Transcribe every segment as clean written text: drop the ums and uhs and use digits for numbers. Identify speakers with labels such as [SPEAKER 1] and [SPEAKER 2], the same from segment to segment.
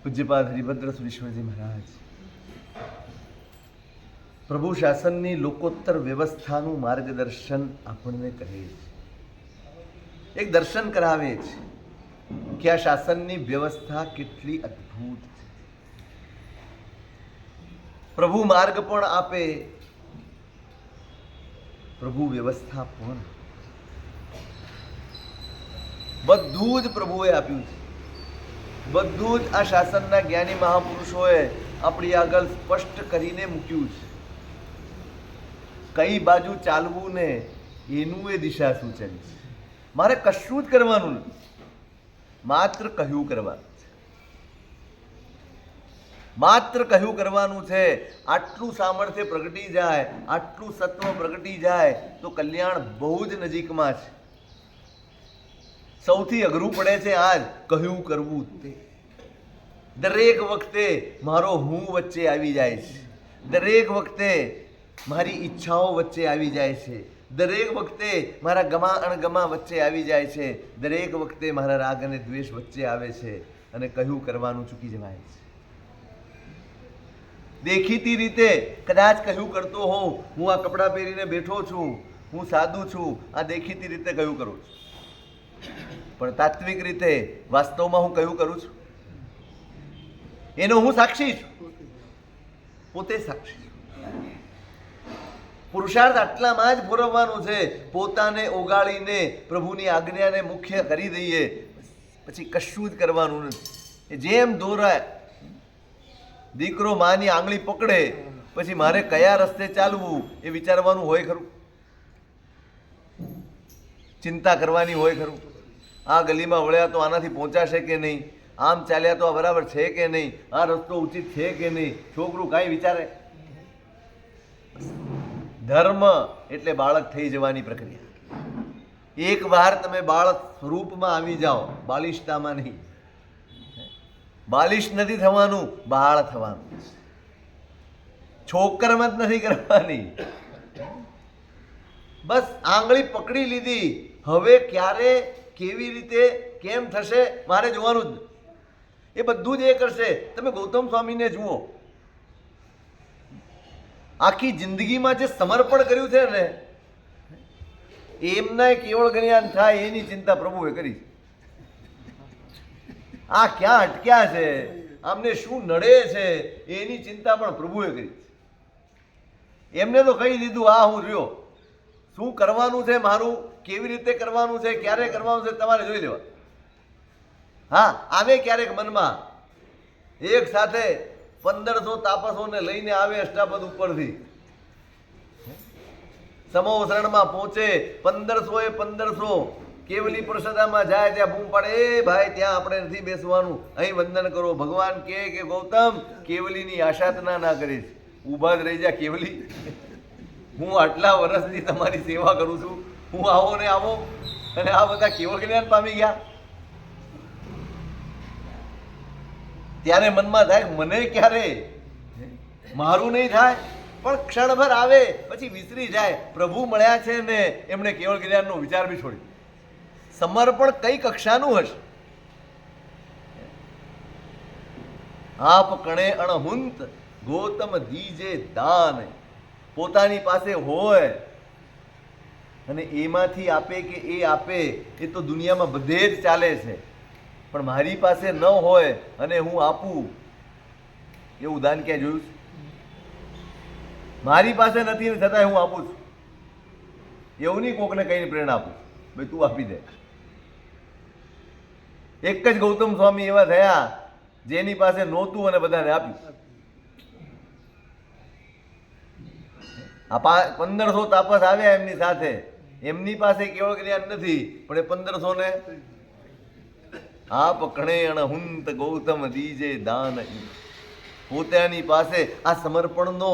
[SPEAKER 1] પૂજ્યપાદ હરિભદ્ર સુરેશ્વરજી મહારાજ પ્રભુ શાસનની લોકોત્તર વ્યવસ્થાનું માર્ગદર્શન આપણને કરે છે, એક દર્શન કરાવે છે કે આ શાસનની વ્યવસ્થા કેટલી અદ્ભુત છે. પ્રભુ માર્ગ પણ આપે, પ્રભુ વ્યવસ્થા પણ, બધું જ પ્રભુએ આપ્યું છે. બધું જ આ શાસનના જ્ઞાની મહાપુરુષોએ આપણી આગળ સ્પષ્ટ કરીને મૂક્યું છે. કઈ બાજુ ચાલવું ને એનું એ દિશા સૂચન છે. મારે કશું જ કરવાનું નથી, માત્ર કહ્યું કરવાનું છે, માત્ર કહ્યું કરવાનું છે. આટલું સામર્થ્ય પ્રગટી જાય, આટલું સત્વ પ્રગટી જાય તો કલ્યાણ બહુ જ નજીકમાં છે. સૌથી અઘરું પડે છે આજ કહ્યું કરવું તે. દરેક વખતે મારો હું વચ્ચે આવી જાય છે, દરેક વખતે મારી ઈચ્છાઓ વચ્ચે આવી જાય છે, દરેક વખતે મારા ગમા અણગમા વચ્ચે આવી જાય છે, દરેક વખતે મારા રાગ અને દ્વેષ વચ્ચે આવે છે અને કહ્યું કરવાનું ચૂકી જવાય છે. દેખીતી રીતે કદાચ કહ્યું કરતો હોઉં, હું આ કપડાં પહેરીને બેઠો છું, હું સાદું છું, આ દેખીતી રીતે કહ્યું કરું છું, પણ તાત્વિક રીતે વાસ્તવમાં હું કહ્યું કરું છું એનો હું સાક્ષી છું, પોતે સાક્ષી છું. પુરુષાર્થ આટલામાં જ પૂરવવાનું છે, પોતાને ઓગાળીને પ્રભુની આજ્ઞાને મુખ્ય કરી દઈએ પછી કશું જ કરવાનું નથી. જેમ દોરાય દીકરો માની આંગળી પકડે પછી મારે કયા રસ્તે ચાલવું એ વિચારવાનું હોય ખરું, ચિંતા કરવાની હોય ખરું. આ ગલીમાં વળ્યા તો આનાથી પહોંચાશે કે નહીં, આમ ચાલ્યા તો આ બરાબર છે કે નહીં, આ રસ્તો ઉચિત છે કે નહીં, છોકરું કાંઈ વિચારે. ધર્મ એટલે બાળક થઈ જવાની પ્રક્રિયા. એક વાર તમે બાળક સ્વરૂપમાં આવી જાઓ, બાલિશતામાં નહીં. બાલિશ નથી થવાનું, બાળ થવાનું. છોકરમત નથી કરવાની. બસ આંગળી પકડી લીધી, હવે ક્યારે કેવી રીતે કેમ થશે મારે જોવાનું જ. એ બધું જ એ કરશે. તમે ગૌતમ સ્વામીને જુઓ, આખી જિંદગીમાં જે સમર્પણ કર્યું છે ને, એમના કેવળ જ્ઞાન થાય એની ચિંતા પ્રભુએ કરી. આ ક્યાં અટક્યા છે, આમને શું નડે છે એની ચિંતા પણ પ્રભુએ કરી. એમને તો કહી દીધું આ હું રહ્યો, શું કરવાનું છે મારું, કેવી રીતે કરવાનું છે, ક્યારે કરવાનું છે તમારે જોઈ લેવા. હા, આવે ક્યારેક મનમાં એક સાથે 1500 તાપસોને લઈને આવે અષ્ટાપદ ઉપરથી, સમોસરણમાં પહોંચે, 1500 કેવલી પ્રસાદામાં જાય ત્યાં બૂમ પાડે, એ ભાઈ ત્યાં આપણે નથી બેસવાનું, અહીં વંદન કરો. ભગવાન કહે કે ગૌતમ કેવલીની આશાતના ના કરીશ, ઊભા જ રહી જા કેવલી, હું આટલા વર્ષથી તમારી સેવા કરું છું, હું આવો ને આવો અને આ બધા કેવળ જ્ઞાન પામી ગયા. ત્યારે મનમાં થાય મને ક્યારે, મારું નહીં થાય. પણ ક્ષણભર આવે પછી વિસરી જાય. પ્રભુ મળ્યા છે ને એમણે કેવળ જ્ઞાનનો વિચાર બી છોડી. સમર્પણ કઈ કક્ષાનું હશે. આપ કણે અણહુંત ગૌતમ દીજે દાન. પોતાની પાસે હોય અને એમાંથી આપે કે એ આપે એ તો દુનિયામાં બધે જ ચાલે છે, પણ મારી પાસે ન હોય અને હું આપું એવું દાન ક્યાં જોયું છે? મારી પાસે નથી ને છતાંય હું આપું છું. એવું નહીં કોકને કહીને પ્રેરણા આપું ભાઈ તું આપી દે. એક જ ગૌતમ સ્વામી એવા થયા જેની પાસે નહોતું અને બધાને આપ્યું. આ 1500 તાપસ આવ્યા એમની સાથે, એમની પાસે કેવળ જ્ઞાન નથી પણ એ 1500 ને આપ કણે અણહુંત ગૌતમ દીજે દાન. પોતાની પાસે આ સમર્પણનો,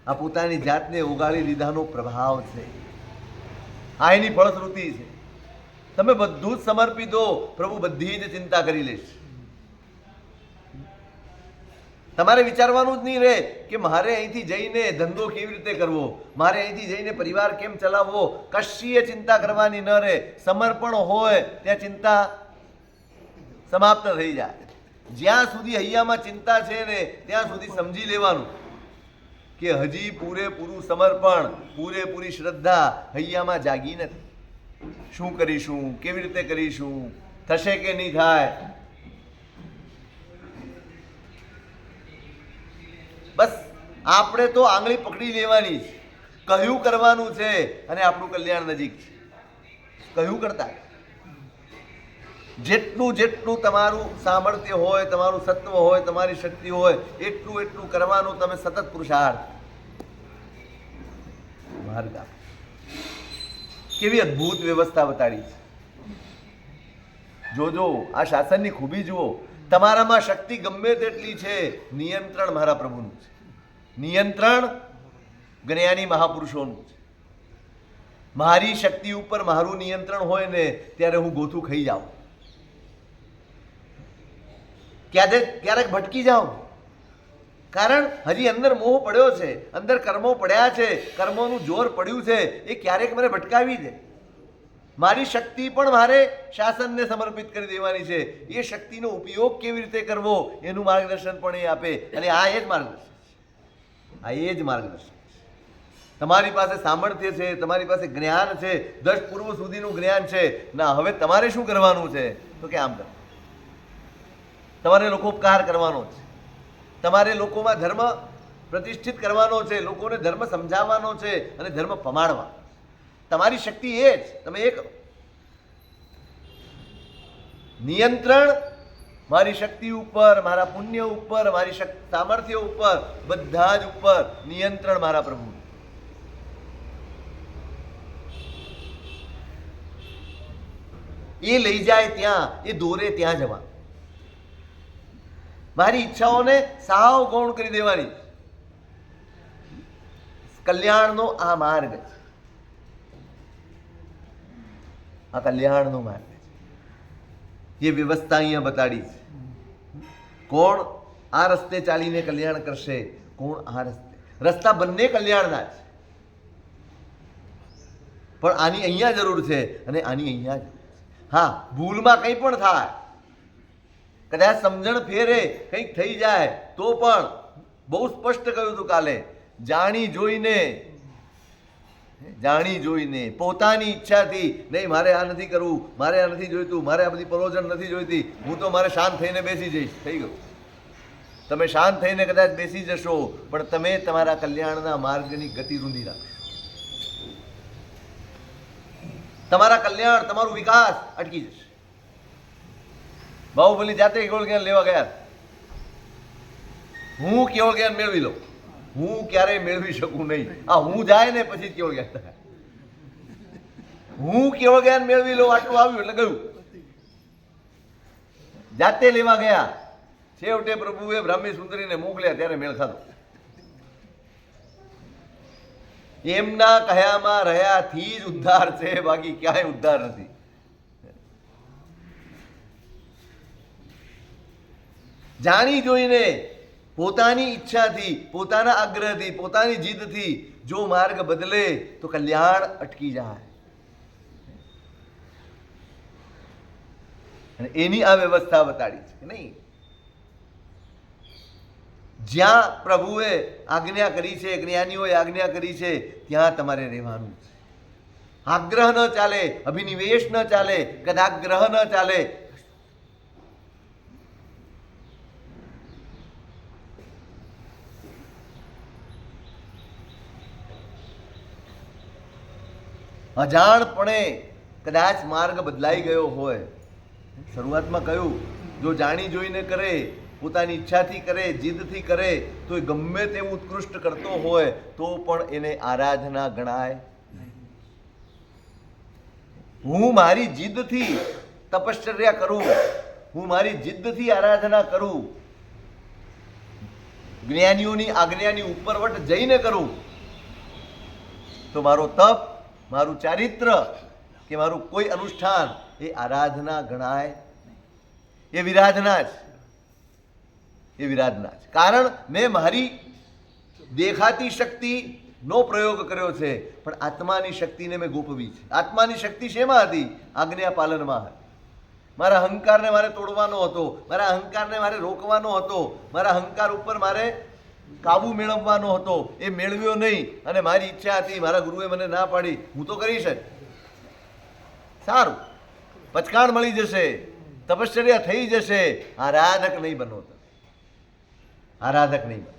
[SPEAKER 1] આ પોતાની જાતને ઉગાડી લીધાનો પ્રભાવ છે. આ એની ફળશ્રુતિ છે. તમે બધું જ સમર્પી દો, પ્રભુ બધી જ ચિંતા કરી લેશે. તમારે વિચારવાનું જ નહીં રહે કે મારે અહીંથી જઈને ધંધો કેવી રીતે કરવો, મારે અહીંથી જઈને પરિવાર કેમ ચલાવવો, કશીએ ચિંતા કરવાની ન રહે. સમર્પણ હોય ત્યાં ચિંતા સમાપ્ત થઈ જાય. જ્યાં સુધી હૈયામાં ચિંતા છે ને ત્યાં સુધી સમજી લેવાનું કે હજી પૂરેપૂરું સમર્પણ, પૂરેપૂરી શ્રદ્ધા હૈયામાં જાગી નથી. શું કરીશું, કેવી રીતે કરીશું, થશે કે નહીં થાય. બસ આપણે તો આંગળી પકડી લેવાની છે, કહ્યું કરવાનું છે અને આપણું કલ્યાણ નજીક છે. કહ્યું કરતા જેટલું જેટલું તમારું સામર્થ્ય હોય, તમારું સત્વ હોય, તમારી શક્તિ હોય, એટલું એટલું કરવાનું. તમે સતત પુરુષાર્થ માર્ગ આપો. કેવી અદ્ભુત વ્યવસ્થા બતાડી છે. જોજો આ શાસનની ખૂબી જુઓ. તમારામાં શક્તિ ગમે તેટલી છે, નિયંત્રણ મારા પ્રભુનું છે. નિયંત્રણ જ્ઞાની મહાપુરુષોનું છે. મારી શક્તિ ઉપર મારું નિયંત્રણ હોય ને ત્યારે હું ગોથું ખાઈ જાઉં, ક્યારેક ભટકી જાઉં. કારણ હજી અંદર મોહ પડ્યો છે, અંદર કર્મો પડ્યા છે, કર્મોનું જોર પડ્યું છે. એ ક્યારેક મને ભટકાવી દે. મારી શક્તિ પણ મારે શાસનને સમર્પિત કરી દેવાની છે. એ શક્તિનો ઉપયોગ કેવી રીતે કરવો એનું માર્ગદર્શન પણ એ આપે. અને આ એ જ માર્ગદર્શન, આ એ જ માર્ગદર્શન. તમારી પાસે સામર્થ્ય છે, તમારી પાસે જ્ઞાન છે, દશ પૂર્વ સુધીનું જ્ઞાન છે. ના, હવે તમારે શું કરવાનું છે? તો કે આમ કરો. તમારે લોકોપકાર કરવાનો છે, તમારે લોકોમાં ધર્મ પ્રતિષ્ઠિત કરવાનો છે, લોકોને ધર્મ સમજાવવાનો છે અને ધર્મ પમાડવા. તમારી શક્તિ એ જ, તમે એ કરો. નિયંત્રણ મારી શક્તિ ઉપર, મારા પુણ્ય ઉપર, મારી સામર્થ્ય ઉપર, બધા જ ઉપર નિયંત્રણ મારા પ્રભુ. એ લઈ જાય ત્યાં, એ દોરે ત્યાં જવા. મારી ઈચ્છાઓને સાવ ગૌણ કરી દેવાની. કલ્યાણનો આ માર્ગ છે, આ કલ્યાણનો માર્ગ છે. એ વ્યવસ્થા અહીંયા બતાડી છે. કોણ આ રસ્તે ચાલીને કલ્યાણ કરશે, કોણ આ રસ્તે. રસ્તા બંને કલ્યાણના છે, પણ આની અહીંયા જરૂર છે અને આની અહીંયા જરૂર છે. હા, ભૂલમાં કંઈ પણ થાય, કદાચ સમજણ ફેરે કંઈક થઈ જાય તો પણ બહુ સ્પષ્ટ કહ્યું હતું કાલે, જાણી જોઈને પોતાની ઈચ્છાથી નહીં, મારે આ નથી કરવું, મારે આ નથી જોઈતું, મારે આ બધી પરોજન નથી જોઈતી, હું તો મારે શાંત થઈને બેસી જઈશ. થઈ ગયું. તમે શાંત થઈને કદાચ બેસી જશો પણ તમે તમારા કલ્યાણના માર્ગની ગતિ રૂંધી રાખશો. તમારા કલ્યાણ, તમારું વિકાસ અટકી જશે. બાહુબલી જાતે કેવળ જ્ઞાન લેવા ગયા. હું કેવળ જ્ઞાન મેળવી લઉં, હું ક્યારેય મેળવી શકું નહીં. આ હું જાય ને પછી કેવળ જ્ઞાન થાય. હું કેવળ જ્ઞાન મેળવી લઉં આટલું આવ્યું એટલે ગયું. જાતે લેવા ગયા. છેવટે પ્રભુએ બ્રાહ્મી સુંદરીને મોકલ્યા ત્યારે મેળ ખાધો. એમના કહ્યામાં રહ્યાથી જ ઉદ્ધાર છે, બાકી ક્યાંય ઉદ્ધાર નથી. જાણી જોઈને પોતાની ઈચ્છાથી, પોતાના આગ્રહથી, પોતાની જીદથી જો માર્ગ બદલે તો કલ્યાણ અટકી જાય. અને એની આ વ્યવસ્થા બતાડી છે કે નહીં. જ્યાં પ્રભુએ આજ્ઞા કરી છે, જ્ઞાનીઓએ આજ્ઞા કરી છે, ત્યાં તમારે રહેવાનું છે. આગ્રહ ન ચાલે, અભિનિવેશ ન ચાલે, કદાગ્રહ ન ચાલે. અજાણપણે કદાચ માર્ગ બદલાઈ ગયો હોય. શરૂઆતમાં કહ્યું, જો જાણી જોઈને કરે, પોતાની ઈચ્છાથી કરે, જીદથી કરે, તો એ ગમે તેવું ઉત્કૃષ્ટ કરતો હોય તો પણ એને આરાધના ગણાય. હું મારી જીદથી તપશ્ચર્યા કરું, હું મારી જીદથી આરાધના કરું, જ્ઞાનીઓની આજ્ઞાની ઉપરવટ જઈને કરું, તો મારો તપ, મારું ચારિત્ર કે મારું કોઈ અનુષ્ઠાન એ આરાધના ગણાય. એ વિરાધના છે, એ વિરાધના છે. કારણ મેં મારી દેખાતી શક્તિનો પ્રયોગ કર્યો છે, પણ આત્માની શક્તિને મેં ગોપવી છે. આત્માની શક્તિ શેમાં હતી? આજ્ઞા પાલનમાં હતી. મારા અહંકારને મારે તોડવાનો હતો, મારા અહંકારને મારે રોકવાનો હતો, મારા અહંકાર ઉપર મારે કાબુ મેળવવાનો હતો. એ મેળવ્યો નહીં અને મારી ઈચ્છા હતી, મારા ગુરુએ મને ના પાડી, હું તો કરીશ જ. સારું, પચકાણ મળી જશે, તપશ્ચર્યા થઈ જશે, આરાધક નહીં બનો. આરાધક નહીં બનો,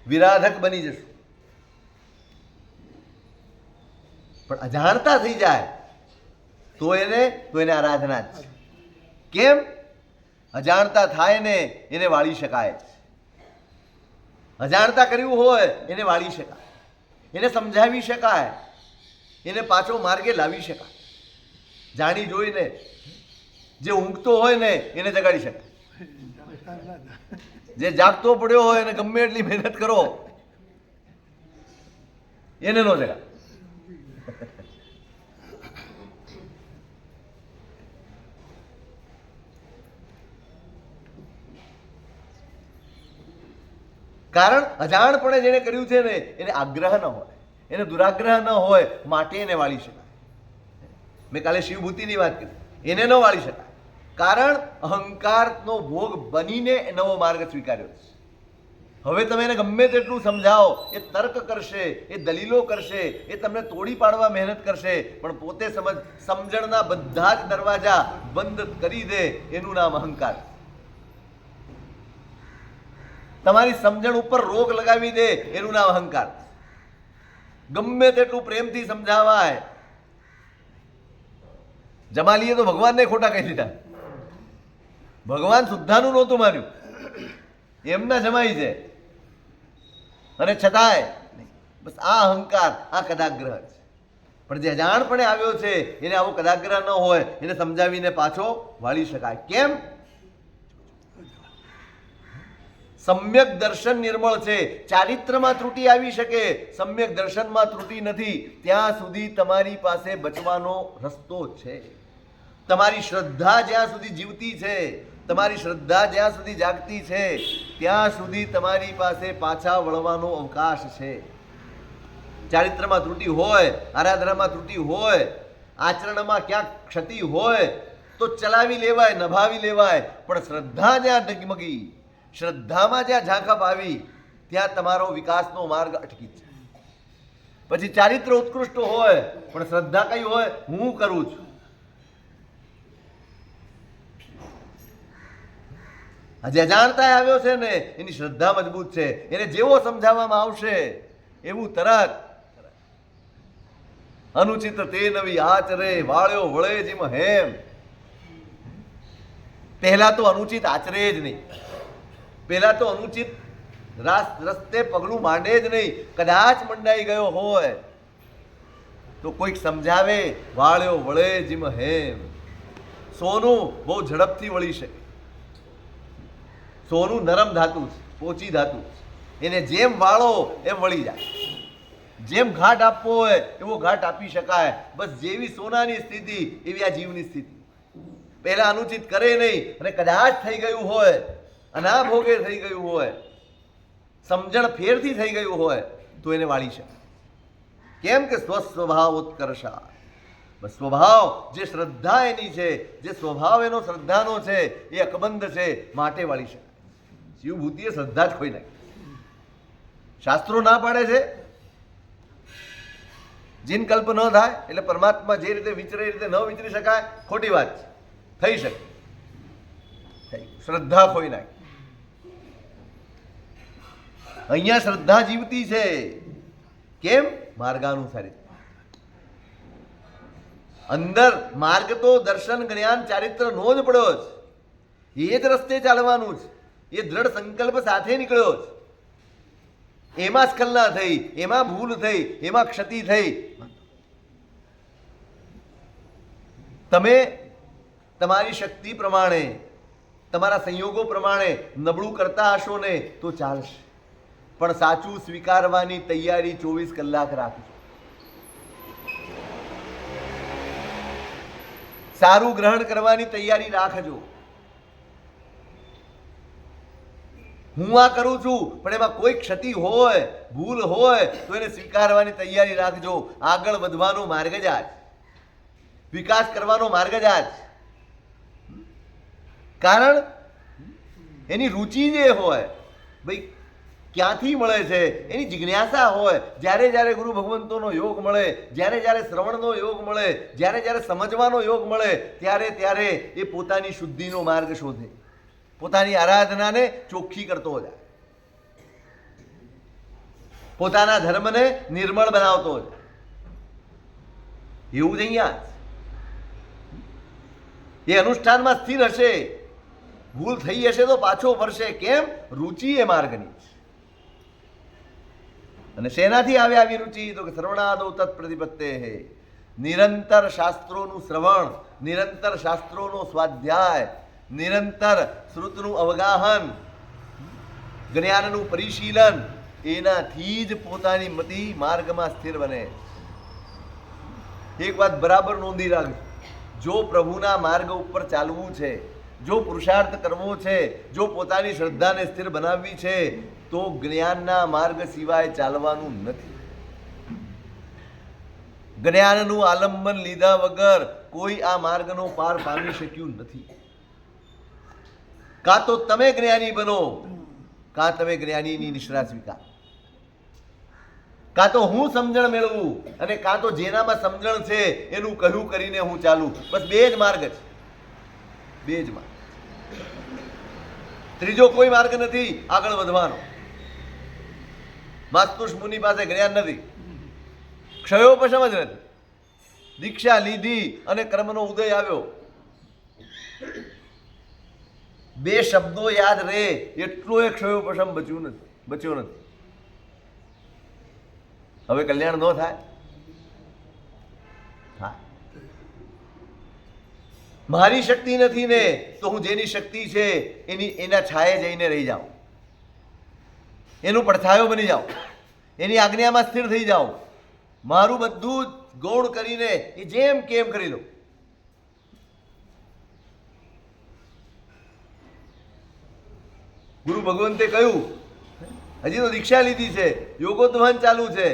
[SPEAKER 1] વિરાધક બની જશું. પણ અજાણતા થઈ જાય તો એને આરાધના જ. કેમ? અજાણતા થાય ને એને વાળી શકાય. અજાણતા કર્યું હોય એને વાળી શકાય, એને સમજાવી શકાય, એને પાછો માર્ગે લાવી શકાય. જાણી જોઈને જે ઊંઘતો હોય ને એને જગાડી શકાય. જે જાગતો પડ્યો હોય એને ગમે એટલી મહેનત કરો એને નો જગાડ. કારણ અજાણપણે જેને કર્યું છે ને એને આગ્રહ ન હોય, એને દુરાગ્રહ ન હોય, માટે એને વાળી શકાય. મેં કાલે શિવભૂતિની વાત કરી, એને ન વાળી શકાય. કારણ અહંકારનો ભોગ બનીને નવો માર્ગ સ્વીકાર્યો છે. હવે તમે એને ગમે તેટલું સમજાવો, એ તર્ક કરશે, એ દલીલો કરશે, એ તમને તોડી પાડવા મહેનત કરશે, પણ પોતે સમજણના બધા જ દરવાજા બંધ કરી દે, એનું નામ અહંકાર. તમારી સમજણ ઉપર રોક લગાવી દે, એનું નામ અહંકાર. ગમે તેટલું પ્રેમથી સમજાવાય. જમાલીએ તો ભગવાનને ખોટા કહી દીધા. ભગવાન શુદ્ધાનું નહોતું માન્યું, એમના જમાઈ છે, અને છતાંય બસ આ અહંકાર, આ કદાગ્રહ છે. પણ જે અજાણપણે આવ્યો છે એને આવો કદાગ્રહ ન હોય, એને સમજાવીને પાછો વાળી શકાય. કેમ? સમ્યક દર્શન નિર્મળ છે. ચારિત્રમાં ત્રુટિ આવી શકે, સમ્યક દર્શનમાં ત્રુટિ નથી. ત્યાં સુધી તમારી પાસે બચવાનો રસ્તો છે. તમારી શ્રદ્ધા જ્યાં સુધી જીવતી છે, તમારી શ્રદ્ધા જ્યાં સુધી જાગતી છે, ત્યાં સુધી તમારી પાસે પાછા વળવાનો અવકાશ છે. ચારિત્રમાં ત્રુટિ હોય, આરાધનામાં ત્રુટિ હોય, આચરણમાં ક્યાંક ક્ષતિ હોય તો ચલાવી લેવાય, નભાવી લેવાય. પણ શ્રદ્ધા જ્યાં ડગમગી, શ્રદ્ધામાં જ્યાં ઝાંખપ આવી, ત્યાં તમારો વિકાસનો માર્ગ અટકી જાય. પછી ચારિત્ર ઉત્કૃષ્ટ હોય પણ શ્રદ્ધા કઈ હોય? હું કરું છું. આજે અજાણતા આવ્યો છે ને એની શ્રદ્ધા મજબૂત છે, એને જેવો સમજાવવામાં આવશે એવું તરત. અનુચિત તે નવી આચરે, વાળ્યો વળે જેમ હેમ. પહેલા તો અનુચિત આચરે જ નહીં, પહેલા તો અનુચિત રસ્તે પગલું માંડે જ નહીં. કદાચ મંડાઈ ગયો હોય તો કોઈક સમજાવે, વાળ્યો વળે જેમ હેમ. સોનું બહુ ઝડપથી વળી શકે. સોનું નરમ ધાતુ છે, પોચી ધાતુ છે, એને જેમ વાળો એમ વળી જાય. જેમ ઘાટ આપવો હોય એવો ઘાટ આપી શકાય. બસ જેવી સોનાની સ્થિતિ એવી આ જીવની સ્થિતિ. પહેલા અનુચિત કરે નહીં, અને કદાચ થઈ ગયું હોય, અનાભોગે થઈ ગયું હોય, સમજણ ફેરથી થઈ ગયું હોય તો એને વાળી શકાય. કેમ કે સ્વસ્વભાવ ઉત્કર્ષા. બસ સ્વભાવ જે શ્રદ્ધા એની છે, જે સ્વભાવ એનો શ્રદ્ધાનો છે એ અકબંધ છે, માટે વાળી શકાય. શિવભૂતિએ શ્રદ્ધા જ ખોઈ નાખી. શાસ્ત્રો ના પાડે છે જીન કલ્પ ન થાય એટલે પરમાત્મા જે રીતે વિચરે એ રીતે ન વિચરી શકાય. ખોટી વાત છે, થઈ શકે. શ્રદ્ધા ખોઈ નાખી. અહીંયા શ્રદ્ધા જીવતી છે. કેમ? માર્ગાનુસારી. અંદર માર્ગ તો દર્શન, જ્ઞાન, ચારિત્ર નો જ પડ્યો છે. એ જ રસ્તે ચાલવાનું છે. એ દ્રઢ સંકલ્પ સાથે નીકળ્યો છે. એમાં સ્ખલના થઈ, એમાં ભૂલ થઈ, એમાં ક્ષતિ થઈ. તમે તમારી શક્તિ પ્રમાણે, તમારા સંયોગો પ્રમાણે નબળું કરતા હશો ને તો ચાલશે, પણ સાચું સ્વીકારવાની તૈયારી 24 કલાક રાખજો. સારું ગ્રહણ કરવાની તૈયારી રાખજો. હું આ કરું છું પણ એમાં કોઈ ક્ષતિ હોય, ભૂલ હોય તો એને સ્વીકારવાની તૈયારી રાખજો. આગળ વધવાનો માર્ગ જ આ જ, વિકાસ કરવાનો માર્ગ જ આ જ. કારણ એની રુચિ જે હોય, ભાઈ ક્યાંથી મળે છે એની જિજ્ઞાસા હોય. જ્યારે જ્યારે ગુરુ ભગવંતોનો યોગ મળે, જ્યારે જ્યારે શ્રવણનો યોગ મળે, જ્યારે જ્યારે સમજવાનો યોગ મળે, ત્યારે ત્યારે એ પોતાની શુદ્ધિનો માર્ગ શોધે, પોતાની આરાધનાને ચોખ્ખી કરતો જાય, પોતાના ધર્મને નિર્મળ બનાવતો જાય. એવું જ અહીંયા એ અનુષ્ઠાનમાં સ્થિર હશે, ભૂલ થઈ હશે તો પાછો ફરશે. કેમ? રુચિ એ માર્ગની. અને શેનાથી આવે આવી રુચિ? તો કે શ્રવણાદો તત્પ્રતિપત્તે હે. નિરંતર શાસ્ત્રોનું શ્રવણ, નિરંતર શાસ્ત્રોનો સ્વાધ્યાય, નિરંતર શ્રુતનું અવગાહન, જ્ઞાનનું પરિશીલન, એનાથી જ પોતાની મતિ માર્ગમાં સ્થિર બને. એક વાત બરાબર નોંધી રાખજો, જો પ્રભુના માર્ગ ઉપર ચાલવું છે, જો પુરુષાર્થ કરવો છે, જો પોતાની શ્રદ્ધાને સ્થિર બનાવવી છે, તો જ્ઞાનના માર્ગ સિવાય ચાલવાનું નથી. જ્ઞાનનું આલંબન લીધા વગર કોઈ આ માર્ગનો પાર પામી શક્યું નથી. કાં તો તમે જ્ઞાની બનો, કાં તમે જ્ઞાનીની નિષ્ઠા સ્વીકાર, કાં તો હું સમજણ મેળવું, અને કાં તો જેનામાં સમજણ છે એનું કહ્યું કરીને હું ચાલું. બસ બે જ માર્ગ છે, બે જ માર્ગ. ત્રીજો કોઈ માર્ગ નથી આગળ વધવાનો. માસ્તુષ મુનિ પાસે જ્ઞાન નથી, ક્ષયોપશમ જ નથી. દીક્ષા લીધી અને કર્મનો ઉદય આવ્યો, બે શબ્દો યાદ રહે એટલો એ ક્ષયોપશમ બચ્યો નથી. હવે કલ્યાણ ન થાય? થાય. મારી શક્તિ નથી ને તો હું જેની શક્તિ છે એના છાયે જઈને રહી જાઉં, એનું પડછાયો બની જાઉં, એની આજ્ઞામાં સ્થિર થઈ જાઉં, મારું બધું જ ગૌણ કરીને એ જેમ કેમ કરી દઉં. ગુરુ ભગવંતે કહ્યું, હજી તો દીક્ષા લીધી છે, યોગોદ્વહન ચાલુ છે,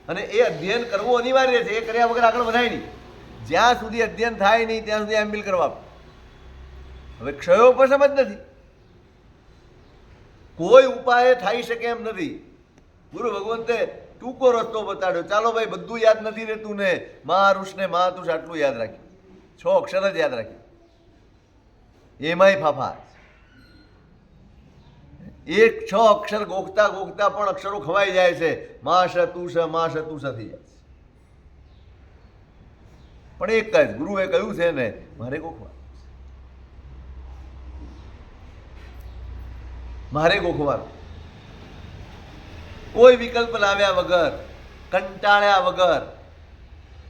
[SPEAKER 1] અને એ અધ્યયન કરવું અનિવાર્ય છે. એ કર્યા વગર આગળ વધાય નહીં. જ્યાં સુધી અધ્યયન થાય નહીં ત્યાં સુધી એમબીલ કરવા. હવે ક્ષયોપશમ જ નથી, કોઈ ઉપાય થઈ શકે એમ નથી. ગુરુ ભગવંતે ટૂંકો રસ્તો બતાડ્યો. ચાલો ભાઈ, બધું યાદ નથી રહેતું ને, મહારુષ ને મહાતુષ આટલું યાદ રાખ્યું, 6 અક્ષર જ યાદ રાખ્યું, એમાંય ફાફા. એક 6 અક્ષર ગોખતા ગોખતા પણ અક્ષરો ખવાઈ જાય છે. માશ તુષ થઈ જાય છે. પણ એક જ ગુરુએ કહ્યું છે ને, મારે ગોખવા, મારે ગોખવાનું. કોઈ વિકલ્પ લાવ્યા વગર, કંટાળ્યા વગર,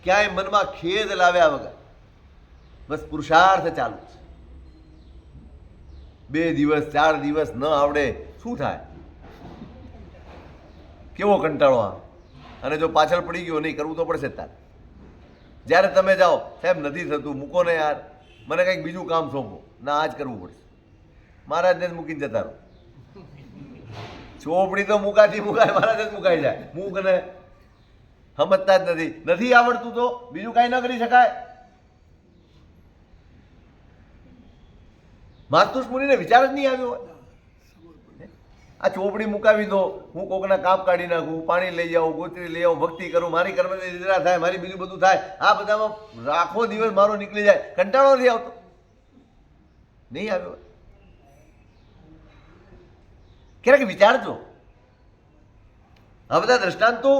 [SPEAKER 1] ક્યાંય મનમાં ખેદ લાવ્યા વગર, બસ પુરુષાર્થ ચાલુ છે. 2 દિવસ 4 દિવસ ન આવડે શું થાય? કેવો કંટાળો આવે. અને જો પાછળ પડી ગયો, નહીં કરવું તો પડશે તારે. જ્યારે તમે જાઓ, સાહેબ નથી થતું, મૂકો ને યાર, મને કંઈક બીજું કામ સોંપો, ના આજ કરવું પડશે, મહારાજને જ મૂકીને જતા રહો. ચોપડી તો મુકાય, મહારાજ જ મુકાઈ જાય. મૂક ને સમજતા જ નથી આવડતું તો બીજું કાંઈ ન કરી શકાય. માસ્તુષ મુનિને વિચાર જ નહીં આવ્યો હોય, આ ચોપડી મુકાવી દો, હું કોકના કાપ કાઢી નાખું, પાણી લઈ જાઉં, ગોતરી લઈ આવું, ભક્તિ કરું, મારી કર્મની નિદ્રા થાય, મારી બીજું બધું થાય, આ બધામાં આખો દિવસ મારો નીકળી જાય. કંટાળો નથી આવતો? નહીં આવ્યો. ક્યારેક વિચારજો. આ બધા દ્રષ્ટાંતો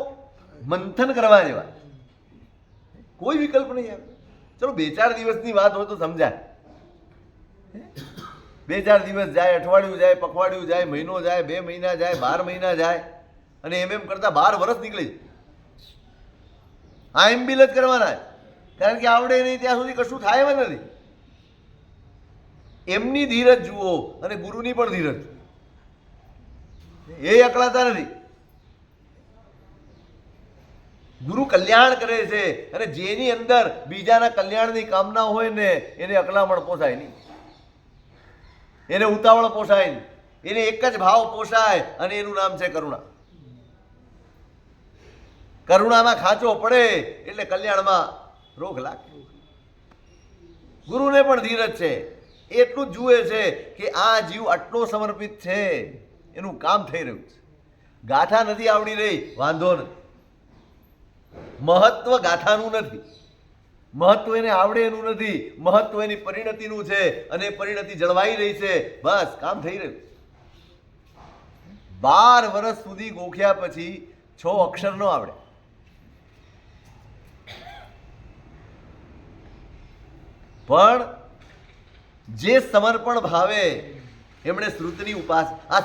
[SPEAKER 1] મંથન કરવા જેવા. કોઈ વિકલ્પ નહીં આવે. ચલો 2-4 દિવસની વાત હોય તો સમજાય. 2-4 દિવસ જાય, અઠવાડિયું જાય, પખવાડિયું જાય, મહિનો જાય, 2 મહિના જાય, 12 મહિના જાય, અને એમ કરતા 12 વર્ષ નીકળી જાય. આ એમબીલ જ કરવાના, કારણ કે આવડે નહીં ત્યાં સુધી કશું થાય એમ નથી. એમની ધીરજ જુઓ અને ગુરુની પણ ધીરજ, એ અકળાતા નથી. ગુરુ કલ્યાણ કરે છે, અને જેની અંદર બીજાના કલ્યાણની કામના હોય ને એને અકળામણ પોસાય નહીં, એને ઉતાવળ પોસાય નહીં, એને એક જ ભાવ પોસાય, અને એનું નામ છે કરુણા. કરુણામાં ખાંચો પડે એટલે કલ્યાણમાં રોગ લાગે. ગુરુને પણ ધીરજ છે, એ એટલું જ જુએ છે કે આ જીવ આટલો સમર્પિત છે, એનું કામ થઈ રહ્યું છે. ગાથા નથી આવડી રહી, વાંધો નથી. મહત્વ ગાથાનું નથી, મહત્વ એને આવડે એનું નથી, મહત્વ એની પરિણતિનું છે, અને પરિણતિ જળવાઈ રહી છે. બસ કામ થઈ રહ્યું. 12 વર્ષ સુધી ગોખ્યા પછી 6 અક્ષર ન આવડે. પણ જે સમર્પણ ભાવે એમણે આ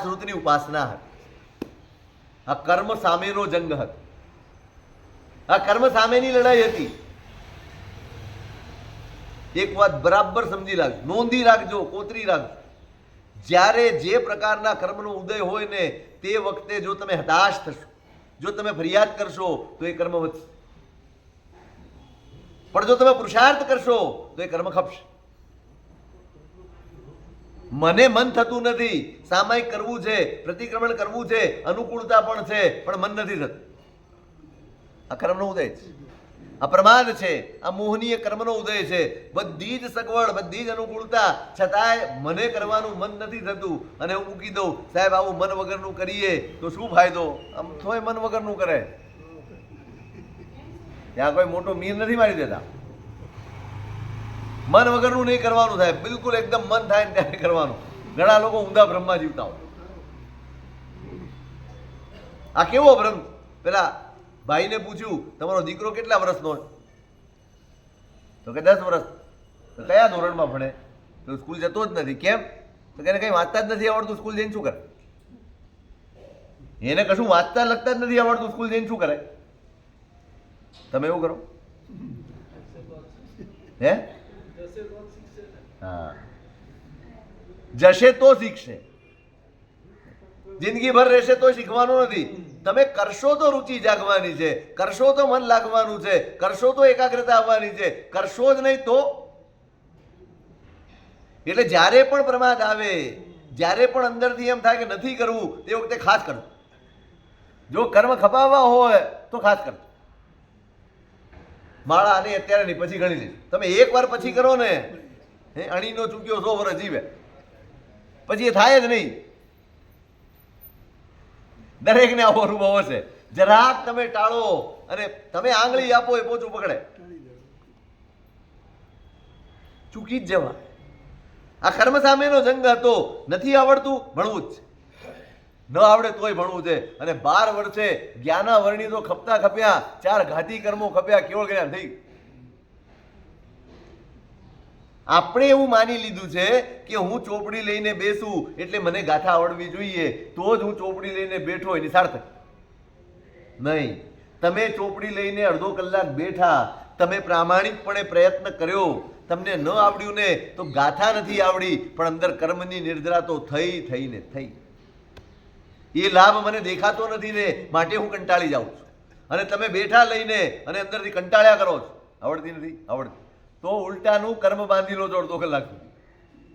[SPEAKER 1] શ્રુતની ઉપાસના હતી. આ કર્મ સામેનો જંગ હતો, આ કર્મ સામેની લડાઈ હતી. એક વાત બરાબર સમજી રાખજો, નોંધી રાખજો, કોતરી રાખજો. જ્યારે જે પ્રકારના કર્મનો ઉદય હોય ને તે વખતે જો તમે હતાશ થશો, જો તમે ફરિયાદ કરશો તો એ કર્મ વધશે. પણ જો તમે પુરુષાર્થ કરશો તો એ કર્મ ખપશે. મને મન થતું નથી, સામાયિક કરવું છે, પ્રતિક્રમણ કરવું છે, અનુકૂળતા પણ છે, પણ મન નથી થતું. આ કર્મનો ઉદય છે, આ પ્રમાદ છે, આ મોહનીય કર્મનો ઉદય છે. બધી જ સગવડ, બધી જ અનુકૂળતા છતાંય મને કરવાનું મન નથી થતું, અને હું મૂકી દઉં. સાહેબ આવું મન વગરનું કરીએ તો શું ફાયદો? આમ થોય મન વગરનું કરે, ત્યાં કોઈ મોટો મીર નથી મારી દેતા. મન વગરનું નહીં કરવાનું સાહેબ, બિલકુલ એકદમ મન થાય ને ત્યારે કરવાનું. ઘણા લોકો ઊંધા ભ્રમમાં જીવતા હોય. આ કેવો ભ્રમ? પેલા ભાઈને પૂછ્યું, તમારો દીકરો કેટલા વર્ષનો હોય? તો કે 10 વર્ષ. તો કયા ધોરણમાં ભણે? તો સ્કૂલ જતો જ નથી. કેમ? તો કે એને કંઈ વાંચતા જ નથી આવડતું, સ્કૂલ જઈને શું કરે? એને કશું વાંચતા લખતા જ નથી આવડતું, સ્કૂલ જઈને શું કરે? તમે એવું કરો? હે? હા, જશે તો શીખશે, જિંદગીભર રહેશે તો શીખવાનું નથી. તમે કરશો તો રુચિ જાગવાની છે, કરશો તો મન લાગવાનું છે, કરશો તો એકાગ્રતા આવવાની છે, કરશો જ નહીં તો. એટલે જ્યારે પણ પ્રમાદ આવે, જ્યારે પણ અંદરથી એમ થાય કે નથી કરવું, તે વખતે ખાસ કરવું. જો કર્મ ખપાવવા હોય તો ખાસ કરવું. માળા આની અત્યારે નહીં, પછી ગણી લઈશ. તમે એકવાર પછી કરો ને, અણીનો ચૂક્યો 100 વર્ષ જીવે, પછી એ થાય જ નહીં. દરેકને આવો અનુભવ હશે. જરાક તમે ટાળો અને તમે આંગળી આપો, એ પોચું પકડે, ચૂકી જ જવા. આ કર્મ સામેનો જંગ હતો. નથી આવડતું, ભણવું જ છે. ન આવડે તોય ભણવું છે. અને 12 વર્ષે જ્ઞાના વર્ણી તો ખપતા ખપ્યા, 4 ઘાતી કર્મો ખપ્યા, કેવળ જ્ઞાન થઈ. આપણે એવું માની લીધું છે કે હું ચોપડી લઈને બેસું એટલે મને ગાથા આવડવી જોઈએ, તો જ હું ચોપડી લઈને બેઠો એની સાર્થક. નહીં, તમે ચોપડી લઈને અડધો કલાક બેઠા, તમે પ્રામાણિકપણે પ્રયત્ન કર્યો, તમને ન આવડ્યું ને તો ગાથા નથી આવડી, પણ અંદર કર્મની નિર્જરા તો થઈને થઈ. એ લાભ મને દેખાતો નથી ને, માટે હું કંટાળી જાઉં છું. અને તમે બેઠા લઈને અને અંદરથી કંટાળ્યા કરો છો. આવડતી નથી, આવડતી તો ઉલટાનું કર્મ બાંધી લો છો અડધો કલાક સુધી.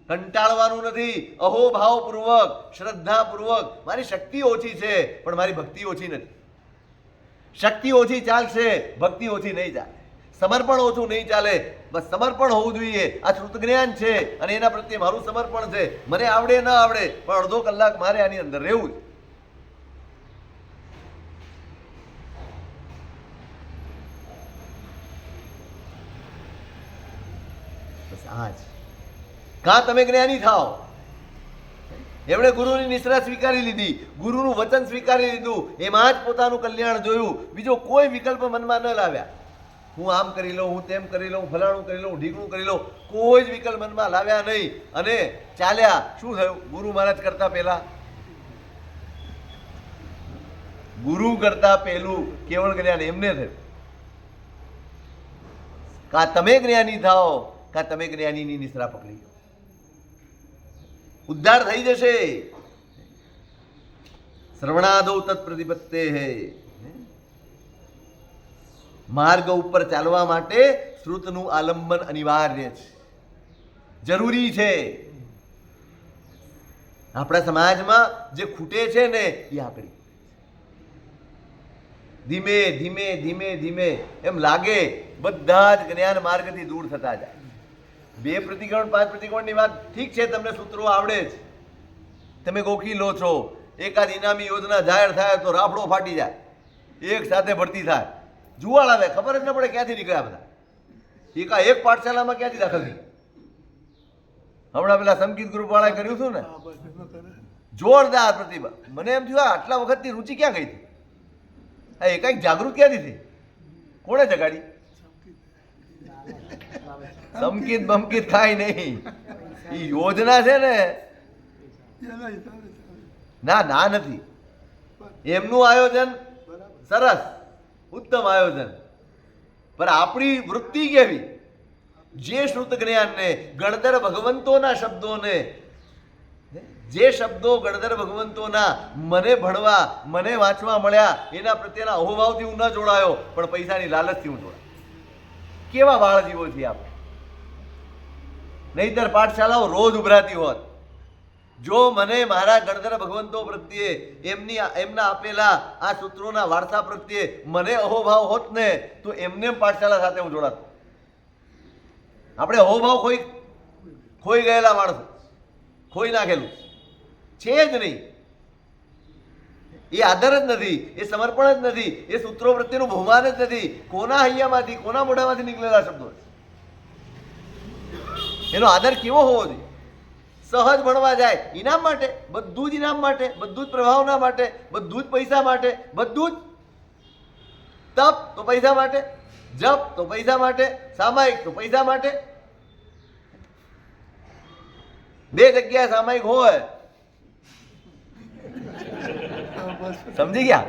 [SPEAKER 1] કંટાળવાનું નથી. અહોભાવપૂર્વક, શ્રદ્ધાપૂર્વક, મારી શક્તિ ઓછી છે પણ મારી ભક્તિ ઓછી નથી. શક્તિ ઓછી ચાલશે, ભક્તિ ઓછી નહીં ચાલે. સમર્પણ ઓછું નહીં ચાલે. બસ સમર્પણ હોવું જોઈએ. આ શ્રુત જ્ઞાન છે અને એના પ્રત્યે મારું સમર્પણ છે. મને આવડે ન આવડે, પણ અડધો કલાક મારે આની અંદર રહેવું છે. કાં તમે જ્ઞાની થાઓ. એમણે ગુરુની નિશ્રા સ્વીકારી લીધી, ગુરુનું વચન સ્વીકારી લીધું, એમાં જ પોતાનું કલ્યાણ જોયું. બીજો કોઈ વિકલ્પ મનમાં ન લાવ્યા. હું આમ કરી લઉં, હું તેમ કરી લઉં, ફલાણું કરી લઉં, ઢીકણું કરી લઉં, કોઈ જ વિકલ્પ મનમાં લાવ્યા નહીં. અને ચાલ્યા. શું થયું? ગુરુ મહારાજ કરતા પહેલા, ગુરુ કરતા પહેલું કેવળ જ્ઞાન એમને થયું. કાં તમે જ્ઞાની થાઓ, કાં તમે જ્ઞાનીની નિશ્રા પકડી લો. ઉદ્ધાર થઈ જશે. શ્રવણાદૌ તત્ પ્રતિપત્તે હે. માર્ગ ઉપર ચાલવા માટે શ્રુતનું આલંબન અનિવાર્ય છે, જરૂરી છે. આપણા સમાજમાં જે ખૂટે છે ને એ આપણી. ધીમે ધીમે ધીમે ધીમે એમ લાગે બધા જ જ્ઞાન માર્ગથી દૂર થતા જાય. 2 પ્રતિકોણ 5 પ્રતિકોણની વાત ઠીક છે, તમને સૂત્રો આવડે જ, તમે ગોખી લો છો. એકાદ ઇનામી યોજના જાહેર થાય તો રાફડો ફાટી જાય, એક સાથે ભરતી થાય, જુવાળ આવે, ખબર જ ન પડે ક્યાંથી નીકળ્યા બધા. એક પાઠશાલામાં ક્યાંથી દાખલ થઈ? હમણાં પેલા સંગીત ગ્રુપ વાળાએ કર્યું હતું ને, જોરદાર પ્રતિભા. મને એમ થયું આટલા વખતની રુચિ ક્યાં ગઈ હતી? આ એકાએક જાગૃત ક્યાંથી થઈ? કોણે જગાડી? સમકીત બમકીત ખાય નહીં, એ યોજના છે ને. ના નથી, એમનું આયોજન સરસ, ઉત્તમ આયોજન, પણ આપણી વૃત્તિ કેવી? જે શ્રુત જ્ઞાનને, ગણધર ભગવંતોના શબ્દોને, જે શબ્દો ગણધર ભગવંતોના મને ભણવા, મને વાંચવા મળ્યા, એના પ્રત્યેના અહોભાવથી હું ન જોડાયો, પણ પૈસાની લાલચથી હું જોડાયો. કેવા બાળ જીવો છીએ આપણે! નહીતર પાઠશાલાઓ રોજ ઉભરાતી હોત. જો મને મારા ગણધર ભગવંતો પ્રત્યે, એમના આપેલા આ સૂત્રોના વારસા પ્રત્યે મને અહોભાવ હોત ને, તો એમને પાઠશાલા સાથે હું જોડાતો. આપણે અહોભાવ ખોઈ ગયેલા માણસો, ખોઈ નાખેલું છે જ નહીં. એ આદર જ નથી, એ સમર્પણ જ નથી, એ સૂત્રો પ્રત્યેનું બહુમાન જ નથી. કોના હૈયામાંથી, કોના મોઢામાંથી નીકળેલા શબ્દો? એનો આદર કેવો હોવો જોઈએ? સહજ ભણવા જાય, ઇનામ માટે, બધું જ ઇનામ માટે, બધું જ પ્રભાવના માટે, બધું જ પૈસા માટે, બધું જ. તપ તો પૈસા માટે, જપ તો પૈસા માટે, સામાયિક તો પૈસા માટે. 2 જગ્યાએ સામાયિક હોય, સમજી ગયા?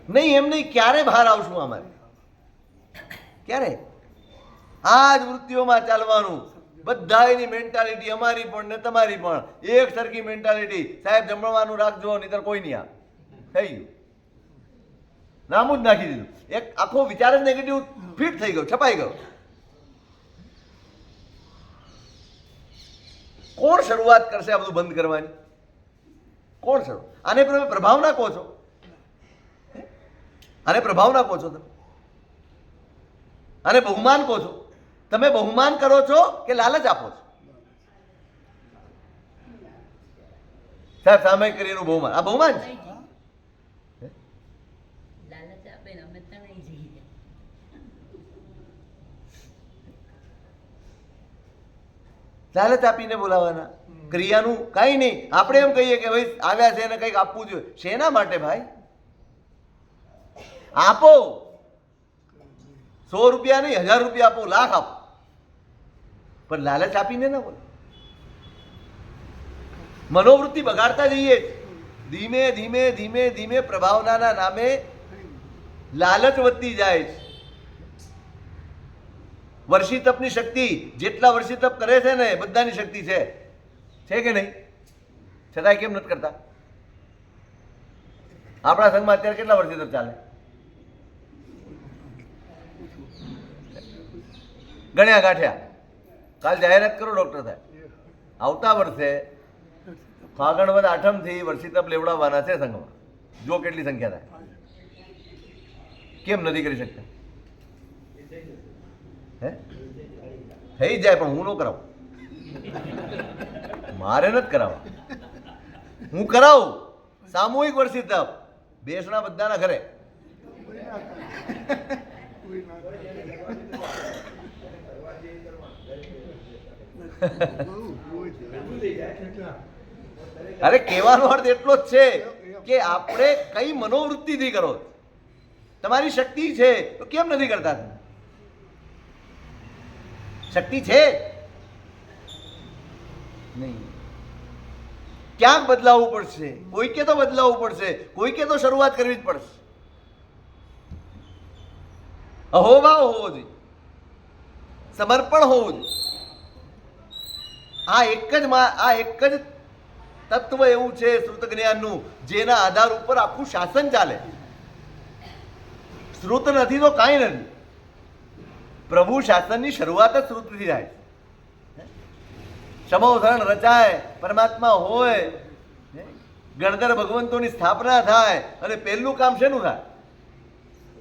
[SPEAKER 1] નહીં એમ નહીં, ક્યારે બહાર આવશું અમારે? ક્યારે? આ જ વૃત્તિઓમાં ચાલવાનું. બધાની મેન્ટાલિટી, અમારી પણ ને તમારી પણ એક સરખી મેન્ટાલિટી. સાહેબ જમવાનું રાખજો, નહીતર કોઈ નહીં આવે. થઈ ગયું, નામું જ નાખી દીધું. એક આખો વિચાર જ નેગેટિવ ફિટ થઈ ગયો, છપાઈ ગયો. કોણ શરૂઆત કરશે આ બધું બંધ કરવાની? કોણ શરૂ? આને તમે પ્રભાવના કહો છો, આને પ્રભાવના કહો છો તમે, આને બહુમાન કહો છો. તમે બહુમાન કરો છો કે લાલચ આપો છો? સાહેબ સામાયિક કરીને બહુમાન, આ બહુમાન છે. લાલચ આપીને બોલાવાના, ક્રિયાનું કાંઈ નહીં. આપણે એમ કહીએ કે ભાઈ આવ્યા છે એને કંઈક આપવું જોઈએ. શેના માટે ભાઈ? આપો, 100 રૂપિયા નહીં, 1000 રૂપિયા આપો, લાખ આપો, પણ લાલચ આપીને ના બોલો. મનોવૃત્તિ બગાડતા જઈએ, ધીમે ધીમે ધીમે ધીમે પ્રભાવનાના નામે લાલચ વધતી જાય છે. વર્ષી તપની શક્તિ, જેટલા વર્ષી તપ કરે છે ને બધાની શક્તિ છે કે નહીં? છતાંય કેમ નથી કરતા? આપણા સંઘમાં અત્યારે કેટલા વર્ષી તપ ચાલે? ગણ્યા ગાંઠ્યા. કાલ જાહેરાત કરો ડોક્ટર સાહેબ, આવતા વર્ષે ફાગણ વદ આઠમથી વર્ષી તપ લેવડાવવાના છે સંઘમાં. જો કેટલી સંખ્યા થાય. કેમ નથી કરી શકતા? હે થઈ જાય, પણ હું ન કરાવું. મારે નથી કરાવવા, હું કરાવું. સામૂહિક વર્ષી તપ દેશના બધાના ઘરે. અરે કહેવાનો અર્થ એટલો જ છે કે આપણે કઈ મનોવૃત્તિથી કરો. તમારી શક્તિ છે તો કેમ નથી કરતા? શક્તિ છે નહીં. ક્યાંક બદલાવવું પડશે, કોઈકે તો બદલાવવું પડશે, કોઈકે તો શરૂઆત કરવી જ પડશે. અહોભાવ હોવો જોઈએ, સમર્પણ હોવું જોઈએ. આ એક જ તત્વ એવું છે શ્રુત જ્ઞાનનું, જેના આધાર ઉપર આખું શાસન ચાલે. શ્રુત નથી તો કાંઈ નથી. પ્રભુ શાસનની શરૂઆત જ શ્રુતથી થાય. સમોધરણ રચાય, પરમાત્મા હોય, ગણધર ભગવંતોની સ્થાપના થાય, અને પહેલું કામ શેનું થાય?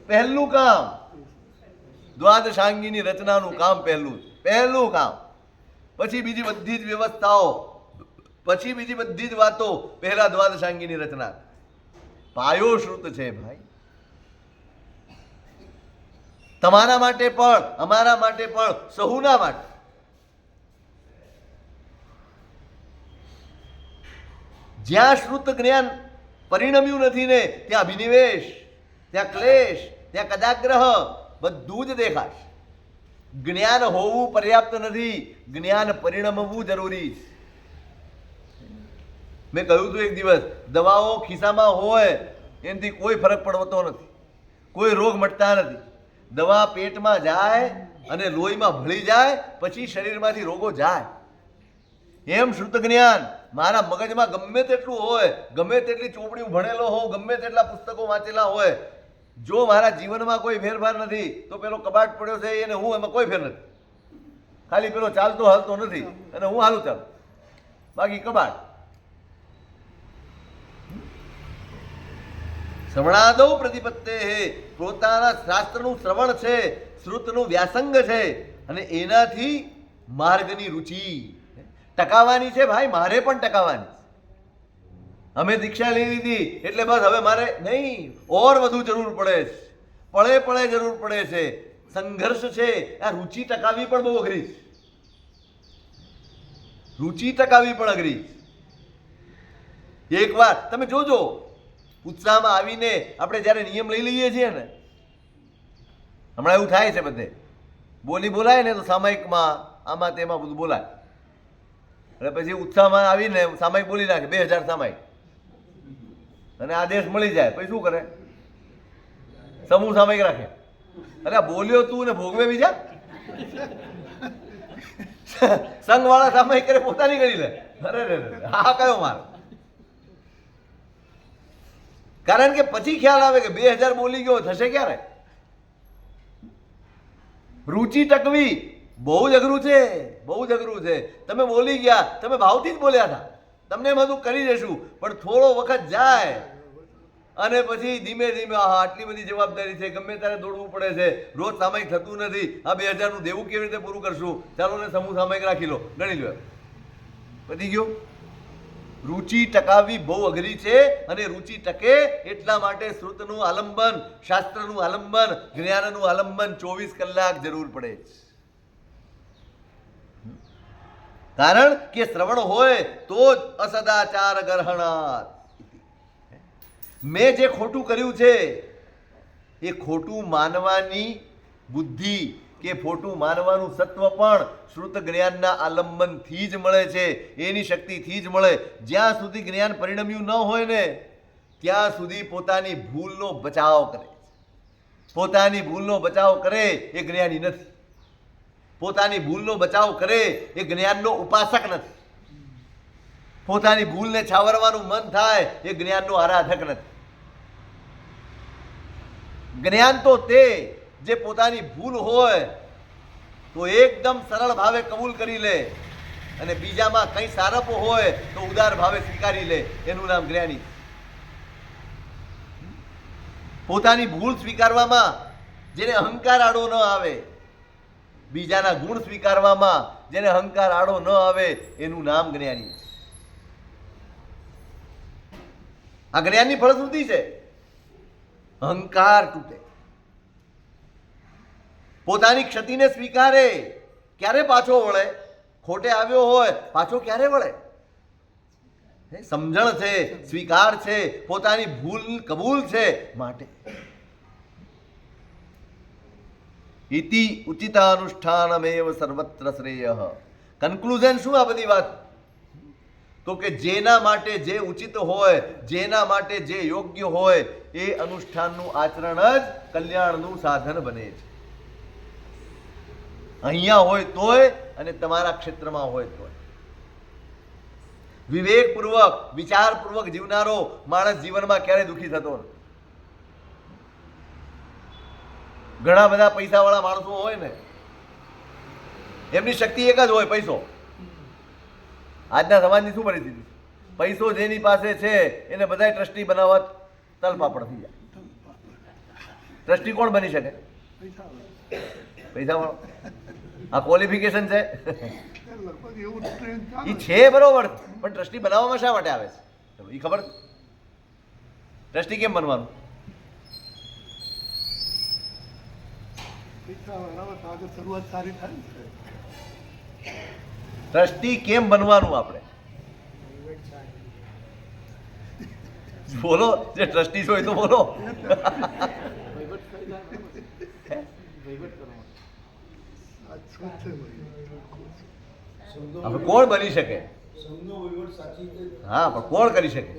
[SPEAKER 1] પહેલું કામ દ્વાદશાંગીની રચનાનું કામ પહેલું કામ. પછી બીજી બધી જ વ્યવસ્થાઓ, પછી બીજી બધી જ વાતો, પહેલા દ્વાદશાંગીની રચના. પાયો શ્રુત છે ભાઈ, તમારા માટે પણ, અમારા માટે પણ, સહુના માટે. જ્યાં શ્રુત જ્ઞાન પરિણમ્યું નથી ને ત્યાં અભિનિવેશ, ત્યાં ક્લેશ, ત્યાં કદાગ્રહ બધું જ દેખાશે. જ્ઞાન હોવું પર્યાપ્ત નથી, જ્ઞાન પરિણમવું જરૂરી છે. મેં કહ્યું હતું એક દિવસ, દવાઓ ખિસ્સામાં હોય એનાથી કોઈ ફરક પડતો નથી, કોઈ રોગ મટતા નથી. દવા પેટમાં જાય અને લોહીમાં ભળી જાય પછી શરીરમાંથી રોગો જાય. એમ શુદ્ધ જ્ઞાન મારા મગજમાં ગમે તેટલું હોય, ગમે તેટલી ચોપડીઓ ભણેલો હોઉં, ગમે તેટલા પુસ્તકો વાંચેલા હોય, જો મારા જીવનમાં કોઈ ફેરફાર નથી તો પેલો કબાટ પડ્યો છે એને હું એમાં કોઈ ફેર નથી. ખાલી પેલો ચાલતો હાલતો નથી અને હું હાલું ચાલું, બાકી કબાટ. શ્રવણાદૌ પ્રતિપત્તે હે, પોતાના શાસ્ત્રનું શ્રવણ છે, શ્રુતનું વ્યાસંગ છે અને એનાથી માર્ગની રુચિ ટકાવવાની છે. ભાઈ મારે પણ ટકાવવાની. અમે દીક્ષા લઈ લીધી એટલે બસ હવે મારે નહીં, ઓર વધુ જરૂર પડે છે, પળે જરૂર પડે છે, સંઘર્ષ છે. આ રુચિ ટકાવવી પણ બહુ અઘરી છે, રુચિ ટકાવવી પણ અઘરી. એક વાર તમે જોજો, ઉત્સાહમાં આવીને આપણે જ્યારે નિયમ લઈ લઈએ છીએ ને, હમણાં એવું થાય છે બધે, બોલાય ને તો સામાયિકમાં આમાં તેમાં બધું બોલાય, અને પછી ઉત્સાહમાં આવીને સામાયિક બોલી નાખે, 2000 સામાયિક, અને આદેશ મળી જાય પછી શું કરે? સમૂહ સામાયિક રાખે. અરે બોલ્યો તું ને ભોગવે બીજા. સંઘ વાળા સામાયિક કરે, પોતાની કરી લે. અરે હા કયો માર? કારણ કે પછી ખ્યાલ આવે કે 2000 બોલી ગયો, થશે ક્યારે? રુચિ ટકવી બહુ જ અઘરું છે, બહુ જ અઘરું છે. તમે બોલી ગયા, તમે ભાવથી જ બોલ્યા હતા, તમને એમ હતું કરી દેશું, પણ થોડો વખત જાય અને પછી ધીમે ધીમે આટલી બધી જવાબદારી છે, ગમે ત્યારે દોડવું પડે છે, રોજ સામાયિક થતું નથી, આ 2000નું દેવું કેવી રીતે પૂરું કરશું? ચાલો ને સમૂહ સામાયિક રાખી લો, ગણી લો, પતી ગયો. રુચિ ટકાવવી બહુ અઘરી છે અને રુચિ ટકે એટલા માટે શ્રુતનું આલંબન, શાસ્ત્રનું આલંબન, જ્ઞાનનું આલંબન 24 કલાક જરૂર પડે છે. કારણ કે શ્રવણ હોય તો જ અસદાચાર ગ્રહણાત. મેં જે ખોટું કર્યું છે એ ખોટું માનવાની બુદ્ધિ કે ખોટું માનવાનું સત્વ પણ શ્રુત જ્ઞાનના આલંબનથી જ મળે છે, એની શક્તિથી જ મળે. જ્યાં સુધી જ્ઞાન પરિણમ્યું ન હોય ને ત્યાં સુધી પોતાની ભૂલનો બચાવ કરે. પોતાની ભૂલનો બચાવ કરે એ જ્ઞાની નથી. પોતાની ભૂલનો બચાવ કરે એ જ્ઞાનનો ઉપાસક નથી. પોતાની ભૂલને છાવરવાનું મન થાય એ જ્ઞાનનો આરાધક નથી. જ્ઞાન તો તે જે પોતાની ભૂલ હોય તો એકદમ સરળ ભાવે કબૂલ કરી લે અને બીજામાં કંઈ સારપો હોય તો ઉદાર ભાવે સ્વીકારી લે, એનું નામ જ્ઞાની. પોતાની ભૂલ સ્વીકારવામાં જેને અહંકાર આડો ન આવે, બીજાના ગુણ સ્વીકારવામાં જેને અહંકાર આડો ન આવે, એનું નામ જ્ઞાની. આ જ્ઞાનની ફળશ્રુતિ છે. અહંકાર તૂટે, પોતાની ક્ષતિને સ્વીકારે, ક્યારે પાછો વળે? ખોટે આવ્યો હોય પાછો ક્યારે વળે? સમજણ છે, સ્વીકાર છે, પોતાની ભૂલ કબૂલ છે, માટે ઇતિ ઉચિતાનુષ્ઠાનમેવ સર્વત્ર શ્રેયઃ. કન્ક્લુઝન શું આ બધી વાત? તો કે જેના માટે જે ઉચિત હોય, જેના માટે જે યોગ્ય હોય એ અનુષ્ઠાનનું આચરણ જ કલ્યાણનું સાધન બને છે. અહીંયા હોય તોય અને તમારા ક્ષેત્રમાં હોય તોય. વિવેકપૂર્વક, વિચારપૂર્વક જીવનારો માણસ જીવનમાં ક્યારેય દુઃખી થતો નથી. ઘણા બધા પૈસાવાળા માણસો હોય ને, એમની શક્તિ એક જ હોય, પૈસો. આજના સમાજની શું પરિસ્થિતિ? પૈસો જેની પાસે છે એને બધા ટ્રસ્ટી બનાવવા તલપાપડ થઈ જાય. ટ્રસ્ટી કોણ બની શકે? પૈસા વાળો. આ ક્વોલિફિકેશન છે એ છે બરોબર, પણ ટ્રસ્ટી બનાવવામાં શા માટે આવે છે એ ખબર? ટ્રસ્ટી કેમ બનવાનું? ટ્રસ્ટી કેમ બનવાનું આપણે બોલો, જે ટ્રસ્ટી હોય તો બોલો. હવે કોણ બની શકે? હા, પણ કોણ કરી શકે?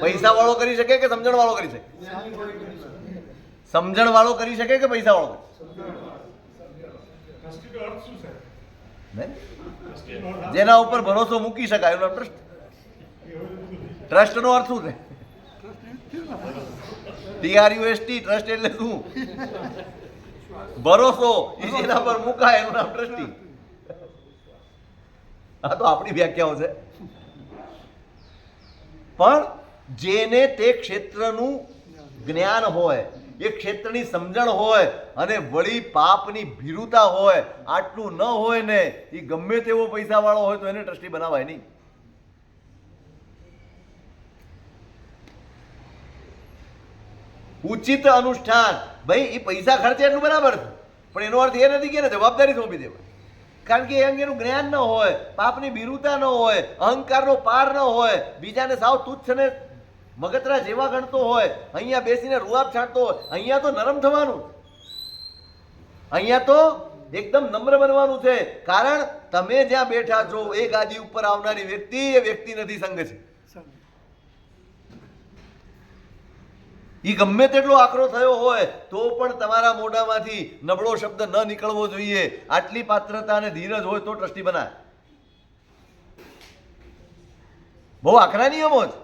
[SPEAKER 1] પૈસા વાળો કરી શકે કે સમજણ વાળો કરી શકે? સમજણ વાળો કરી શકે કે પૈસા વાળો? જેના ઉપર ભરોસો મૂકી શકાય એનો ટ્રસ્ટ. ટ્રસ્ટ નો અર્થ શું છે? TRUST. ટ્રસ્ટ એટલે શું? ભરોસો. જેના પર મુકાય એનું નામ ટ્રસ્ટી. આ તો આપણી વ્યાખ્યાઓ છે. પણ જેને તે ક્ષેત્રનું જ્ઞાન હોય, એ ક્ષેત્રની સમજણ હોય અને વળી પાપની ભીરુતા હોય, આટલું ન હોય ને એ ગમે તેવો પૈસા વાળો હોય તો એને ટ્રસ્ટી બનાવાય નહીં. ઉચિત અનુષ્ઠાન, ભાઈ એ પૈસા ખર્ચે એટલું બરાબર છે, પણ એનો અર્થ એ નથી કે જવાબદારી સોંપી દેવાય. કારણ કે એ અંગેનું જ્ઞાન ન હોય, પાપની ભીરુતા ન હોય, અહંકારનો પાર ન હોય, બીજાને સાવ તુચ્છ ને મગતરા જેવા ગણતો હોય, અહીંયા બેસીને રૂઆબ છાંટતો હોય. અહીંયા તો નરમ થવાનું, અહીંયા તો એકદમ નમ્ર બનવાનું છે. કારણ તમે જ્યાં બેઠા છો એ ગાદી ઉપર આવનારી વ્યક્તિ એ વ્યક્તિ નથી, સંઘ છે. એ ગમે તેટલો આકરો થયો હોય તો પણ તમારા મોઢામાંથી નબળો શબ્દ ન નીકળવો જોઈએ. આટલી પાત્રતા અને ધીરજ હોય તો ટ્રસ્ટી બનાય. બહુ આકરા નિયમો છે.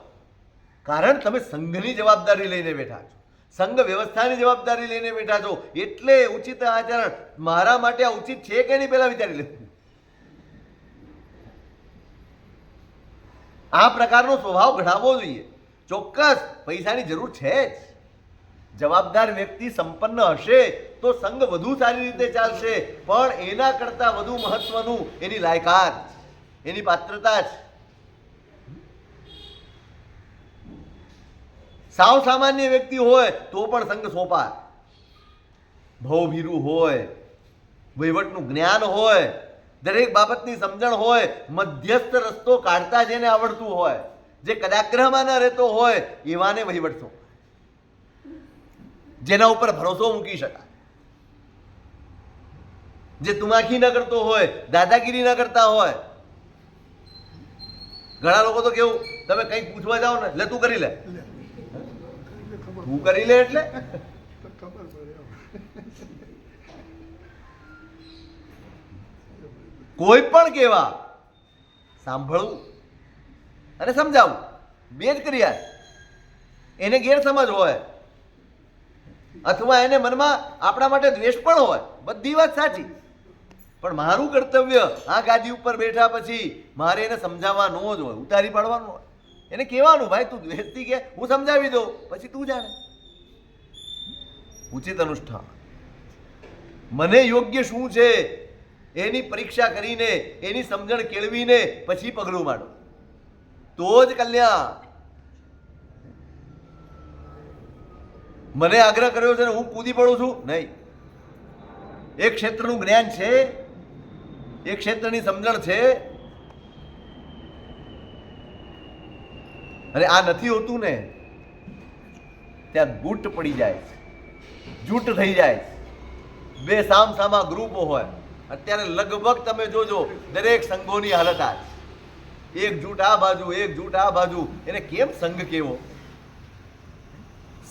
[SPEAKER 1] કારણ તમે સંઘની જવાબદારી લઈને બેઠા છો, સંઘ વ્યવસ્થાની જવાબદારી લઈને બેઠા છો. એટલે ઉચિત આચરણ મારા માટે આ ઉચિત છે કે નહીં પહેલા વિચારી લેવું. આ પ્રકારનો સ્વભાવ ઘડાવવો જોઈએ. ચોક્કસ પૈસાની જરૂર છે જ. જવાબદાર વ્યક્તિ સંપન્ન હશે તો સંઘ વધુ સારી રીતે ચાલશે, પણ એના કરતા વધુ મહત્વનું એની લાયકાત, એની પાત્રતા છે. સાવ સામાન્ય વ્યક્તિ હોય તો પણ સંઘ સોંપાય. ભવભીરું હોય, વહીવટનું જ્ઞાન હોય, દરેક બાબતની સમજણ હોય, મધ્યસ્થ રસ્તો કાઢતા જેને આવડતું હોય, જે કદાગ્રહમાં ન રહેતો હોય એવાને વહીવટ સોંપાય. જેના ઉપર ભરોસો મૂકી શકાય, જે તુમાખી ન કરતો હોય, દાદાગીરી ન કરતા હોય. ઘણા લોકો તો કેવું, તમે કંઈક પૂછવા જાઓ ને, લે તું કરી લે. તું કરી લે એટલે કોઈ પણ કેવા સાંભળવું અને સમજાવવું બે જ કર્યા. એને ગેરસમજ હોય અથવા એને મનમાં આપણા માટે દ્વેષ પણ હોય, બધી વાત સાચી, પણ મારું કર્તવ્ય આ ગાદી ઉપર બેઠા પછી મારે એને સમજાવવાનું જ હોય, ઉતારી પાડવાનું હોય. એને કહેવાનું, ભાઈ તું દ્વેષથી કે હું સમજાવી દઉં, પછી તું જાણે. ઉચિત અનુષ્ઠાન, મને યોગ્ય શું છે એની પરીક્ષા કરીને, એની સમજણ કેળવીને પછી પગલું માંડો, તો જ કલ્યાણ. મને આગ્રહ કર્યો છે ને હું કૂદી પડું છું, નહીં. એક ક્ષેત્રનું જ્ઞાન છે, એક ક્ષેત્રની સમજણ છે, અને આ નથી હોતું ને ત્યાં ગુટ પડી જાય છે, જૂટ થઈ જાય છે. બે સામ સામા ગ્રુપો હોય. અત્યારે લગભગ તમે જોજો દરેક સંઘોની હાલત આ છે. એક જૂટ આ બાજુ, એક જૂટ આ બાજુ. એને કેમ સંઘ કેવો?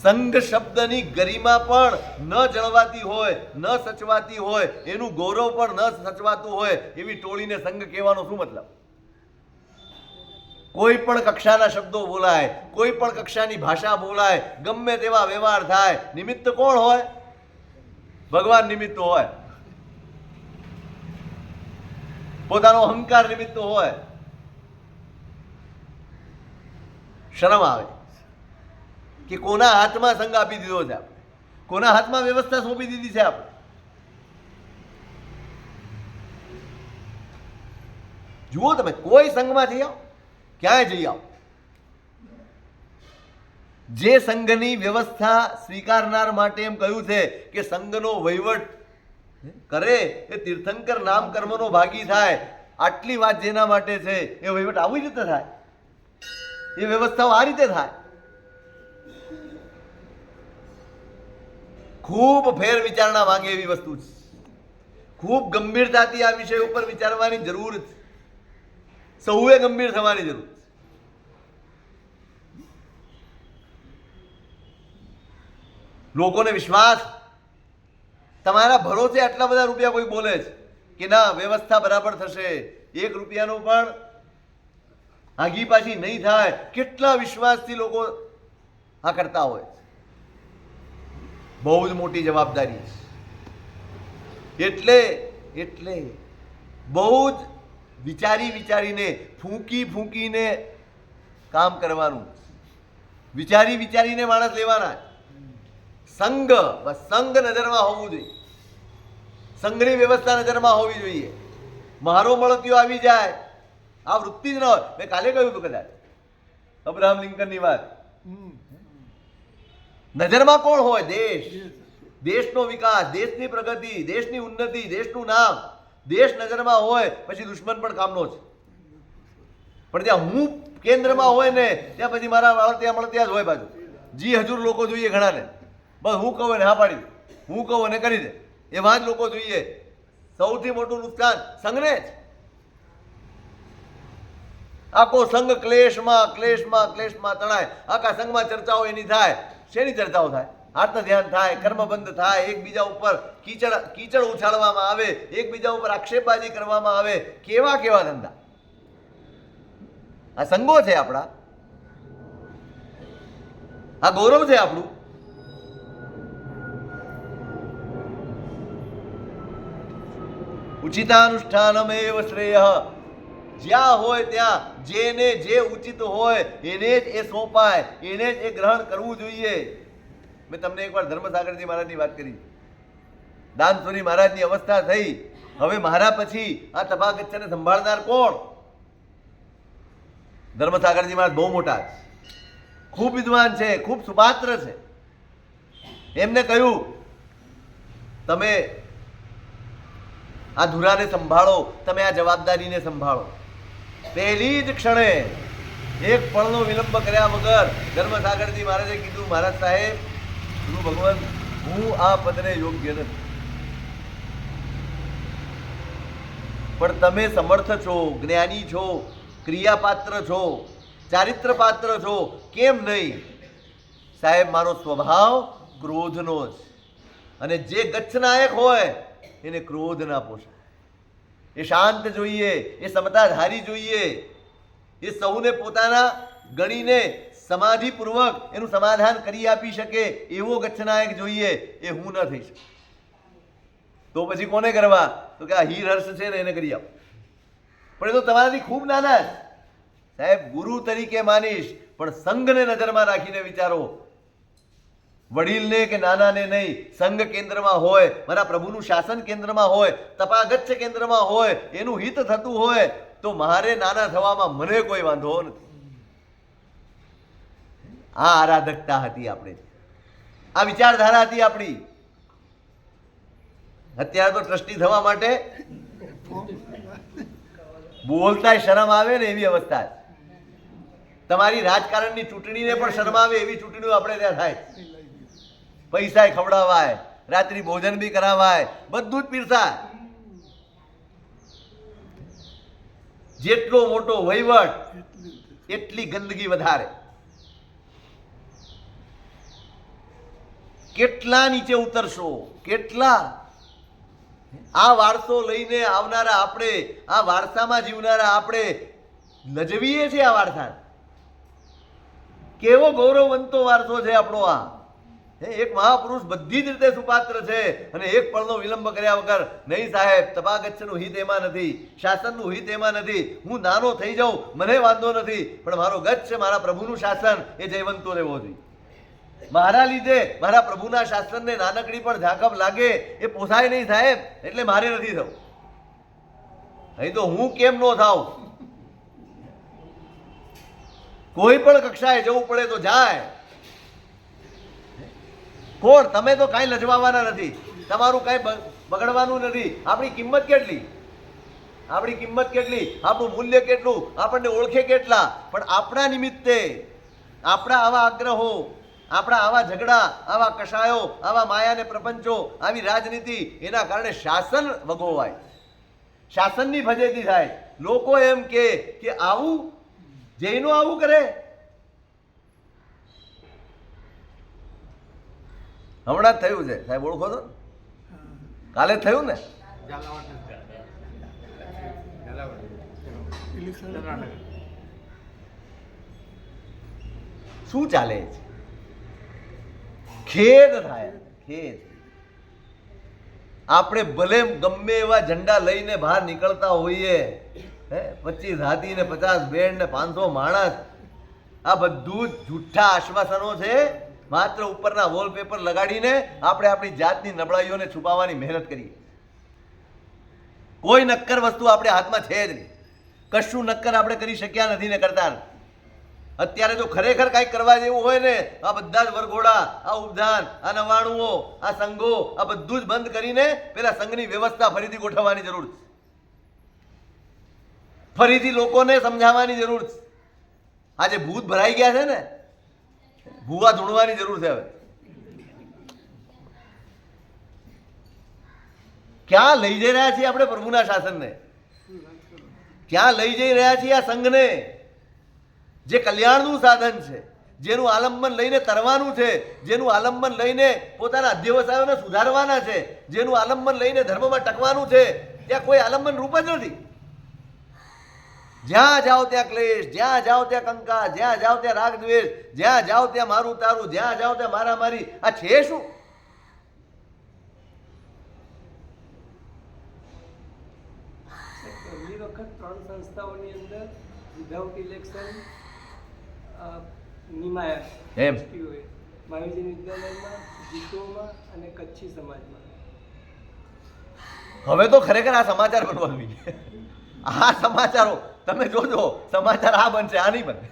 [SPEAKER 1] સંઘ શબ્દની ગરિમા પણ ન જળવાતી હોય, ન સચવાતી હોય, એનું ગૌરવ પણ ન સચવાતું હોય એવી ટોળીને સંઘ કહેવાનો શું મતલબ? કોઈ પણ કક્ષાના શબ્દો બોલાય, કોઈ પણ કક્ષાની ભાષા બોલાય, ગમે તેવા વ્યવહાર થાય, નિમિત્ત કોણ હોય? ભગવાન નિમિત્ત હોય, પોતાનો અહંકાર નિમિત્ત હોય. શરમ આવે કે કોના હાથમાં સંઘ આપી દીધો છે. કોના હાથમાં વ્યવસ્થા સોંપી દીધી છે આપણે? જુઓ તમે, કોઈ સંઘમાં જઈ આવો, ક્યાંય જઈ આવો, જે સંઘની વ્યવસ્થા સ્વીકારનાર માટે એમ કહ્યું છે કે સંઘનો વહીવટ કરે એ તીર્થંકર નામ કર્મનો ભાગી થાય. આટલી વાત જેના માટે છે એ વહીવટ આવી રીતે થાય, એ વ્યવસ્થાઓ આ રીતે થાય. ખૂબ ફેર વિચારણા માંગે એવી વસ્તુ છે. ખૂબ ગંભીરતાથી આ વિષય ઉપર વિચારવાની જરૂર છે. સૌએ ગંભીર થવાની જરૂર છે. લોકોને વિશ્વાસ, તમારા ભરોસે આટલા બધા રૂપિયા કોઈ બોલે છે કે ના વ્યવસ્થા બરાબર થશે, 1 રૂપિયાનો પણ આગી પાછી નહીં થાય, કેટલા વિશ્વાસથી લોકો આ કરતા હોય. બહુ જ મોટી જવાબદારી છે. એટલે બહુ જ વિચારીને ફૂંકીને કામ કરવાનું, વિચારીને માણસ લેવાના. સંઘ, બસ સંઘ નજરમાં હોવું જોઈએ, સંઘની વ્યવસ્થા નજરમાં હોવી જોઈએ. મારો મળતિયો આવી જાય આ વૃત્તિ જ ન હોય. મેં કાલે કહ્યું હતું કદાચ અબ્રાહમ લિંકનની વાત. નજરમાં કોણ હોય? દેશ, દેશનો વિકાસ, દેશની પ્રગતિ, દેશની ઉન્નતિ, દેશનું નામ. દેશ નજરમાં હોય પછી દુશ્મન પણ કામનો છે. પણ ત્યાં હું કેન્દ્રમાં હોય ને ત્યાં પછી મારા ત્યાં મળત્યા જ હોય. બાજુ જી હજુર લોકો જોઈએ ઘણાને, બસ હું કહું ને હા પાડી દે, હું કહું અને કરી દે, એવા જ લોકો જોઈએ. સૌથી મોટું નુકસાન સંઘને જ. આખો સંઘ ક્લેશમાં તણાય. આખા સંઘમાં ચર્ચાઓ એની થાય. શેની ચર્ચાઓ થાય? આત્મ ધ્યાન થાય, કર્મબંધ થાય, એકબીજા ઉપર કીચડ ઉછાળવામાં આવે, એકબીજા ઉપર આક્ષેપબાજી કરવામાં આવે. કેવા ધંધા! આ સંઘો છે આપણા, આ ગૌરવ છે આપણું. ઉચિતાનુષ્ઠાનમેવ શ્રેય. જ્યાં હોય ત્યાં જેને જે ઉચિત હોય એને જ એ સોંપાય, એને જ એ ગ્રહણ કરવું જોઈએ. મેં તમને એકવાર ધર્મસાગરજી મહારાજની વાત કરી. દાનસુરી મહારાજની અવસ્થા થઈ. હવે મારા પછી આ તફાગચ્છને સંભાળનાર કોણ? ધર્મસાગરજી મહારાજ બહુ મોટા છે, ખૂબ વિદ્વાન છે, ખૂબ સુપાત્ર છે. એમને કહ્યું તમે આ ધુરાને સંભાળો, તમે આ જવાબદારીને સંભાળો. પહેલી જ ક્ષણે એક પળનો વિલંબ કર્યા વગર ધર્મસાગરજી મહારાજે કીધું, મહારાજ સાહેબ, ગુરુ ભગવાન, હું આ પદને યોગ્ય નથી, પણ તમે સમર્થ છો, જ્ઞાની છો, ક્રિયાપાત્ર છો, ચારિત્ર પાત્ર છો, કેમ નહીં? સાહેબ, મારો સ્વભાવ ક્રોધનો છે, અને જે ગચ્છનાયક હોય એને ક્રોધ ના પોષાય. એ શાંત જોઈએ, એ સમતાધારી જોઈએ, એ સૌને પોતાના ગણીને સમાધિપૂર્વક એનું સમાધાન કરી આપી શકે એવો ગચ્છનાયક જોઈએ. એ હું ન થઈ શકું. તો પછી કોને કરવા? તો કે આ હીર હર્ષ છે ને એને કરી આપો. પણ એ તો તમારાથી ખૂબ નાના છે. સાહેબ, ગુરુ તરીકે માનીશ, પણ સંઘને નજરમાં રાખીને વિચારો. વડીલને કે નાનાને નહીં, સંઘ કેન્દ્રમાં હોય, મારા પ્રભુનું શાસન કેન્દ્રમાં હોય, તપાગચ્છ કેન્દ્રમાં હોય, એનું હિત થતું હોય તો મારે નાના થવામાં મને કોઈ વાંધો નથી. આ આરાધકતા હતી આપણે, આ વિચારધારા હતી આપણી. અત્યારે તો ટ્રસ્ટી થવા માટે બોલતા શરમ આવે ને એવી અવસ્થા છે. તમારી રાજકારણની ચૂંટણીને પણ શરમ આવે એવી ચૂંટણીઓ આપણે ત્યાં થાય. પૈસા ખવડાવાય, રાત્રિ ભોજન બી કરાવાય, બધું જ પીરસાય. જેટલો મોટો વહીવટ એટલી ગંદકી વધારે. કેટલા નીચે ઉતરશો, કેટલા! આ વારસો લઈને આવનારા આપણે, આ વારસામાં જીવનારા આપણે લજવીએ છીએ આ વારસા. કેવો ગૌરવવંતો વારસો છે આપણો આ. એક મહાપુરુષ બધી જ રીતે સુપાત્ર છે, અને એક પળનો વિલંબ કર્યા વગર, નહીં સાહેબ, તપાગચ્છનું હિત એમાં નથી, શાસનનું હિત એમાં નથી. હું નાનો થઈ જાઉં મને વાંધો નથી, પણ મારો ગચ્છ, મારા પ્રભુનું શાસન એ જયવંતો રહેવો જોઈએ. મારા લીધે મારા પ્રભુના શાસનને નાનકડી પણ ઝાકપ લાગે એ પોસાય નહીં સાહેબ, એટલે મારે નથી થવું. અહીં તો હું કેમ નો થાઉં? કોઈ પણ કક્ષાએ જવું પડે તો જાય. કોણ? તમે તો કાંઈ લજવાવાના નથી, તમારું કાંઈ બગડવાનું નથી. આપણી કિંમત કેટલી, આપણી કિંમત કેટલી, આપણું મૂલ્ય કેટલું, આપણને ઓળખે કેટલા. પણ આપણા નિમિત્તે આપણા આવા આગ્રહો, આપણા આવા ઝઘડા, આવા કષાયો, આવા માયાને પ્રપંચો, આવી રાજનીતિ, એના કારણે શાસન વગોવાય, શાસનની ફજેતી થાય. લોકો એમ કે આવું જૈનો આવું કરે. હમણાં જ થયું છે સાહેબ, ઓળખો છો? કાલે જ થયું ને. શું ચાલે છે? ખેદ થાય, ખેદ. આપણે ભલે ગમે એવા ઝંડા લઈને બહાર નીકળતા હોઈએ, 25 હાથી ને 50 બેન્ડ ને 500 માણસ, આ બધું જ જૂઠા આશ્વાસનો છે. માત્ર ઉપરના વોલપેપર લગાડીને આપણે આપણી જાતની નબળાઈઓને છુપાવવાની મહેનત કરીએ. કોઈ નક્કર વસ્તુ આપણે હાથમાં છે જ નહીં. કશું નક્કર આપણે કરી શક્યા નથી ને કરતા. અત્યારે જો ખરેખર કાંઈક કરવા જેવું હોય ને, આ બધા જ વરઘોડા, આ ઉપધાન, આ નવાણુઓ, આ સંઘો, આ બધું જ બંધ કરીને પેલા સંઘની વ્યવસ્થા ફરીથી ગોઠવવાની જરૂર છે. ફરીથી લોકોને સમજાવવાની જરૂર છે. આજે ભૂત ભરાઈ ગયા છે ને, ભૂવા ધૂણવાની જરૂર છે. હવે ક્યાં લઈ જઈ રહ્યા છીએ આપણે પ્રભુના શાસનને? ક્યાં લઈ જઈ રહ્યા છીએ આ સંઘને, જે કલ્યાણનું સાધન છે, જેનું આલંબન લઈને તરવાનું છે, જેનું આલંબન લઈને પોતાના અધ્યવસાયોને સુધારવાના છે, જેનું આલંબન લઈને ધર્મમાં ટકવાનું છે? ત્યાં કોઈ આલંબન રૂપ જ નથી. જ્યાં જાઓ ત્યાં ક્લેશ, જ્યાં જાઓ ત્યાં કંકાસ, જ્યાં જાઓ ત્યાં રાગ દ્વેષ, જ્યાં જાઓ ત્યાં મારું તારું, જ્યાં જાઓ ત્યાં મારા મારી. આ છે શું?
[SPEAKER 2] પહેલી વખત 3 સંસ્થાઓની અંદર વિધાઉટ ઇલેક્શન નિમાયા
[SPEAKER 1] એમ
[SPEAKER 2] મહાવીર વિદ્યાલયમાં, જીતોમાં અને કચ્છી સમાજમાં.
[SPEAKER 1] હવે તો ખરેખર આ સમાચાર બનવા જોઈએ. આ સમાચારો તમે જોજો, સમાચાર આ બનશે, આ નહીં બને.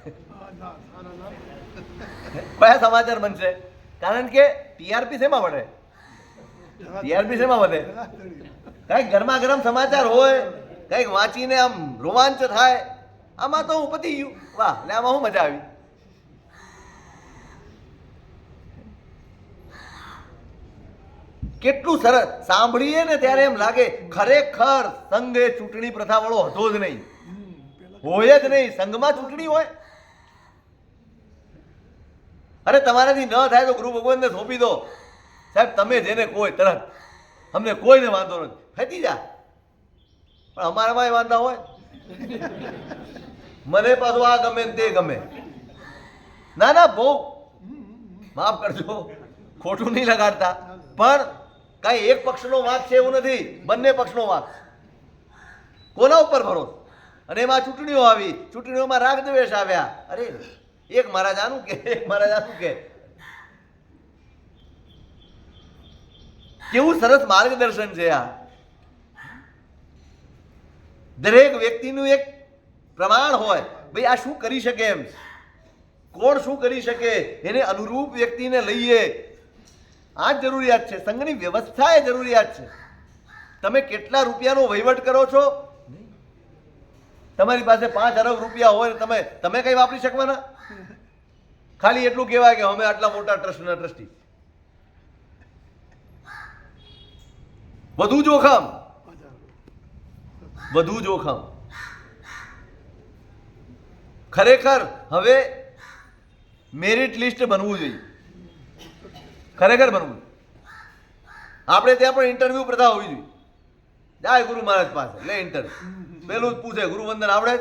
[SPEAKER 1] કયા સમાચાર બનશે? કારણ કે ટીઆરપી શેમાં વધે? ટીઆરપી શેમાં વધે? કઈક ગરમા ગરમ સમાચાર હોય, કઈક વાંચીને આમ રોમાંચ થાય. આમાં તો હું પતી ગયું, વાહ, એટલે આમાં શું મજા આવી? કેટલું સરસ સાંભળીએ ને ત્યારે એમ લાગે ખરેખર સંઘ એ ચૂંટણી પ્રથા વાળો હતો જ નહીં, હોય જ નહીં. સંઘમાં ચૂંટણી હોય? અરે તમારાથી ન થાય તો ગુરુ ભગવાનને સોંપી દો સાહેબ, તમે જેને કોઈ તરત, અમને કોઈને વાંધો નથી, ફેંકી જા. પણ અમારામાં એ વાંધા હોય, મને પાછું આ ગમે ને તે ગમે. ના ના, બહુ માફ કરજો, ખોટું નહીં લગાડતા, પણ કઈ એક પક્ષનો વાંક છે એવું નથી, બંને પક્ષનો વાંક. કોના ઉપર ભરોસો? અને એમાં ચૂંટણીઓ આવી, ચૂંટણીઓમાં રાગ દ્વેષ આવ્યા. અરે એક મહારાજ આનું કે, એક મહારાજ આનું કે. કેવું સરસ માર્ગદર્શન છે આ. દરેક વ્યક્તિનું એક પ્રમાણ હોય, ભાઈ આ શું કરી શકે, એમ કોણ શું કરી શકે, એને અનુરૂપ વ્યક્તિને લઈએ. આ જ જરૂરિયાત છે. સંઘની વ્યવસ્થા એ જરૂરિયાત છે. તમે કેટલા રૂપિયાનો વહીવટ કરો છો? તમારી પાસે 5 અરબ રૂપિયા હોય, તમે કઈ વાપરી શકવાના? ખાલી એટલું કહેવાય કે અમે આટલા મોટા ટ્રસ્ટના ટ્રસ્ટી. વધુ જોખમ, વધુ જોખમ. ખરેખર હવે મેરિટ લિસ્ટ બનવું જોઈએ, ખરેખર બનવું. આપણે ત્યાં પણ ઇન્ટરવ્યુ પ્રથા હોવી જોઈએ. જાય ગુરુ મહારાજ પાસે, લે ઇન્ટરવ્યુ. પેલું જ પૂછે, ગુરુવંદન આવડે?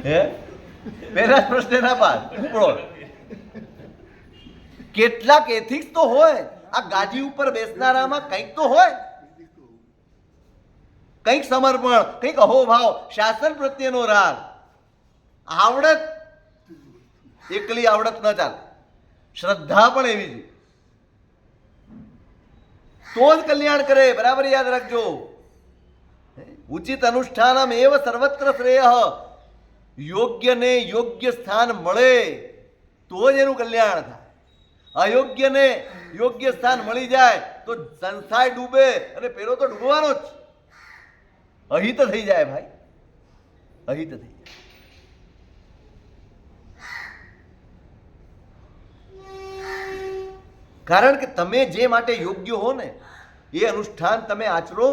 [SPEAKER 1] હે, પેલા જ પ્રશ્ન ના પાસ, ઉપડો. કેટલાક એથિક્સ તો હોય. આ ગાદી ઉપર બેસનારામાં કંઈક તો હોય, કંઈક સમર્પણ, કંઈક અહોભાવ, શાસન પ્રત્યેનો રાગ. આવડત, એકલી આવડત ન ચાલે, શ્રદ્ધા પણ એવી છે, તો જ કલ્યાણ કરે. બરાબર યાદ રાખજો. ઉચિત અનુષ્ઠાનમ એવ સર્વત્ર શ્રેય. યોગ્યને યોગ્ય સ્થાન મળે તો જ એનું કલ્યાણ થાય. અયોગ્યને યોગ્ય સ્થાન મળી જાય તો સંસ્થાય ડૂબે અને પેલો તો ડૂબવાનો જ. અહિત થઈ જાય ભાઈ, અહિત થઈ જાય. કારણ કે તમે જે માટે યોગ્ય હો ને એ અનુષ્ઠાન તમે આચરો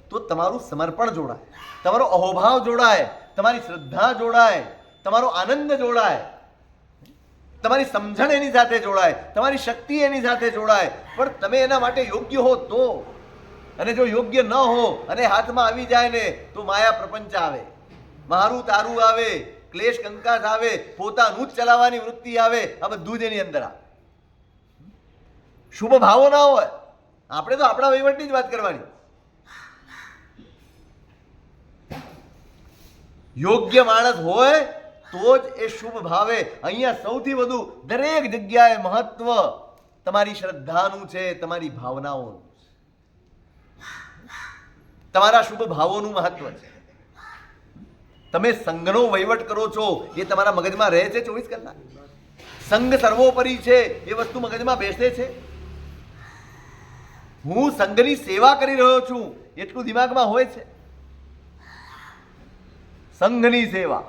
[SPEAKER 1] તો તમારું સમર્પણ જોડાય, તમારો અહોભાવ જોડાય, તમારી શ્રદ્ધા જોડાય, તમારો આનંદ જોડાય, તમારી સમજણ એની સાથે જોડાય, તમારી શક્તિ એની સાથે જોડાય. પણ તમે એના માટે યોગ્ય હો તો. અને જો યોગ્ય ન હો અને હાથમાં આવી જાય ને તો માયા પ્રપંચ આવે, મારું તારું આવે, ક્લેશ કંકાસ આવે, પોતાનું જ ચલાવવાની વૃત્તિ આવે. આ બધું જ એની અંદર આવે. શુભ ભાવો ના હોય, આપણે તો આપણા વહીવટની જ વાત કરવાની. યોગ્ય માણસ હોય તો જ એ શુભ ભાવે. અહીંયા સૌથી વધુ દરેક જગ્યાએ મહત્વ તમારી શ્રદ્ધાનું છે, તમારી ભાવનાઓનું, તમારા શુભ ભાવોનું મહત્વ છે. તમે સંઘનો વહીવટ કરો છો એ તમારા મગજમાં રહે છે 24 કલાક. સંઘ સર્વોપરી છે એ વસ્તુ મગજમાં બેસે છે. હું સંઘની સેવા કરી રહ્યો છું એટલું દિમાગમાં હોય છે. સંઘની સેવા,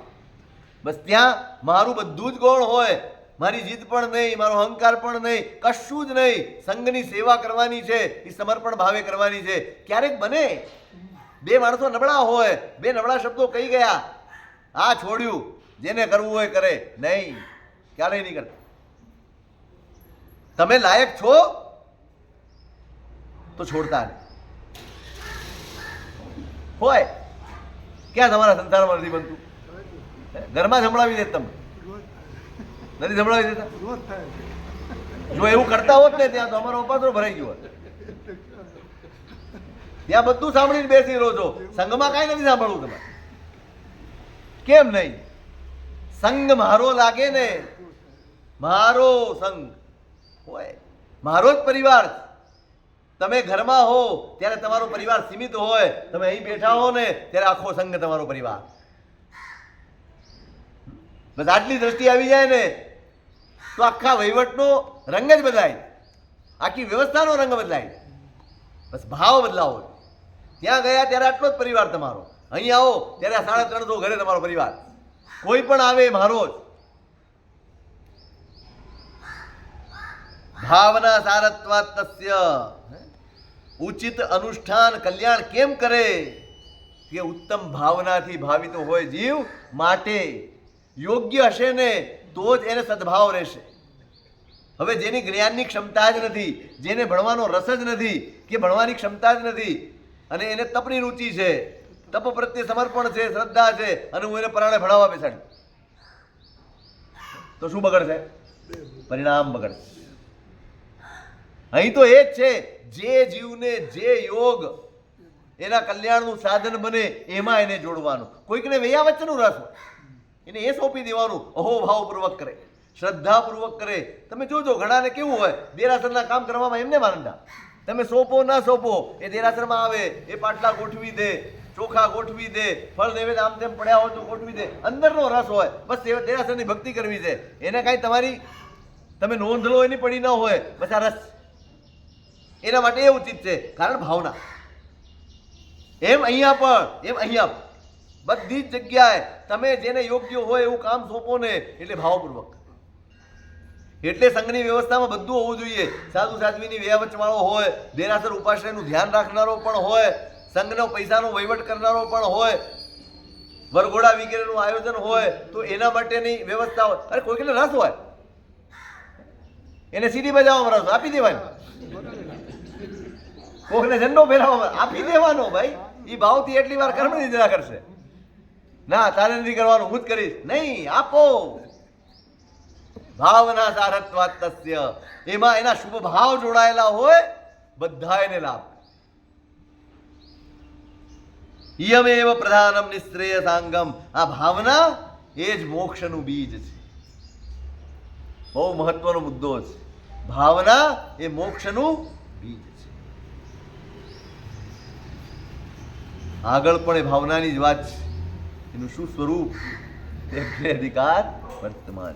[SPEAKER 1] બસ ત્યાં મારું બધું જ ગૌણ હોય, મારી જીદ પણ નહીં, મારો અહંકાર પણ નહીં, કશું જ નહીં. સંઘની સેવા કરવાની છે, એ સમર્પણ ભાવે કરવાની છે. ક્યારેક બને બે માણસો નબળા હોય, બે નબળા શબ્દો કહી ગયા, આ છોડ્યું, જેને કરવું હોય કરે. નહીં, ક્યારેય નહીં કરતા. તમે લાયક છો તો છોડતા નહીં. હોય ક્યાં તમારા સંસારમાં નથી બનતું? ઘરમાં સંભળાવી દે તમે, નથી સંભળાવી દેતા? જો એવું કરતા હોત ને ત્યાં તો અમારો અપાત્રો ભરાઈ ગયો હોત. ત્યાં બધું સાંભળીને બેસી રહો છો, સંઘમાં કાંઈ નથી સાંભળવું તમારે. કેમ નહીં? સંઘ મારો લાગે ને, મારો સંઘ હોય, મારો જ પરિવાર. તમે ઘરમાં હો ત્યારે તમારો પરિવાર સીમિત હોય, તમે અહીં બેઠા હો ને ત્યારે આખો સંઘ તમારો પરિવાર. બસ આટલી દ્રષ્ટિ આવી જાય ને તો આખા વહીવટનો રંગ જ બદલાય, આખી વ્યવસ્થાનો રંગ બદલાય. બસ ભાવ બદલાવો. ત્યાં ગયા ત્યારે આટલો જ પરિવાર તમારો, અહીં આવો ત્યારે 350 ઘરે તમારો પરિવાર. કોઈ પણ આવે મારો જ. ભાવના સારત્વાત તસ્ય. ઉચિત અનુષ્ઠાન કલ્યાણ કેમ કરે? કે ઉત્તમ ભાવનાથી ભાવિત હોય જીવ, માટે યોગ્ય હશે ને તો જ એને સદભાવ રહેશે. હવે જેની જ્ઞાનની ક્ષમતા જ નથી, જેને ભણવાનો રસ જ નથી, કે ભણવાની ક્ષમતા જ નથી, અને એને તપની રુચિ છે, તપ પ્રત્યે સમર્પણ છે, શ્રદ્ધા છે, અને હું એને પરાણે ભણાવવા બેસાડી, તો શું બગડશે? પરિણામ બગડશે. અહીં તો એ જ છે, જે જીવને જે યોગ એના કલ્યાણનું સાધન બને એમાં એને જોડવાનું. કોઈકને વૈયા વચ્ચેનું રસ હોય એને એ સોંપી દેવાનું. અહોભાવપૂર્વક કરે, શ્રદ્ધાપૂર્વક કરે. તમે જોજો ઘણાને કેવું હોય, દેરાસરના કામ કરવામાં એમને માનતા. તમે સોંપો ના સોંપો, એ દેરાસરમાં આવે, એ પાટલા ગોઠવી દે, ચોખા ગોઠવી દે, ફળ નૈવેદ્ય આમ તેમ પડ્યા હોય તો ગોઠવી દે. અંદરનો રસ હોય, બસ દેરાસરની ભક્તિ કરવી છે. એને કાંઈ તમારી તમે નોંધ લો એની પડી ન હોય, બસ આ રસ. એના માટે એ ઉચિત છે, કારણ ભાવના. એમ અહીંયા પણ, એમ અહીંયા બધી જ જગ્યાએ તમે જેને યોગ્ય હોય એવું કામ સોંપો ને એટલે ભાવપૂર્વક. એટલે સંઘની વ્યવસ્થામાં બધું હોવું જોઈએ. સાધુ સાધ્વીની વ્યવચવાળો હોય, દેરાસર ઉપાશ્રયનું ધ્યાન રાખનારો પણ હોય, સંઘનો પૈસાનો વહીવટ કરનારો પણ હોય, વરઘોડા વગેરેનું આયોજન હોય તો એના માટેની વ્યવસ્થા હોય. અરે કોઈકને રસ હોય, એને સીડી બજાવવામાં રસ, આપી દેવાની. કોકને ઝંડો ફેરવવામાં આપી દેવાનો. ભાઈ એ ભાવથી એટલી વાર કર્મ નિદ્રા કરશે. ના, તારે નથી કરવાનું, હું જ કરીશ. નહીં, આપો. ભાવના સારત્વાત તસ્ય. એમાં એના શુભ ભાવ જોડાયેલા હોય, બધા એને લાભ. યમેવ પ્રધાનમ નિશ્રેય સાંગમ. આ ભાવના એ જ મોક્ષનું બીજ છે. બહુ મહત્વનો મુદ્દો છે. ભાવના એ મોક્ષનું બીજ છે. આગળ પણ એ ભાવનાની જ વાત છે. એનું શું સ્વરૂપ? એટલે અધિકાર વર્તમાન.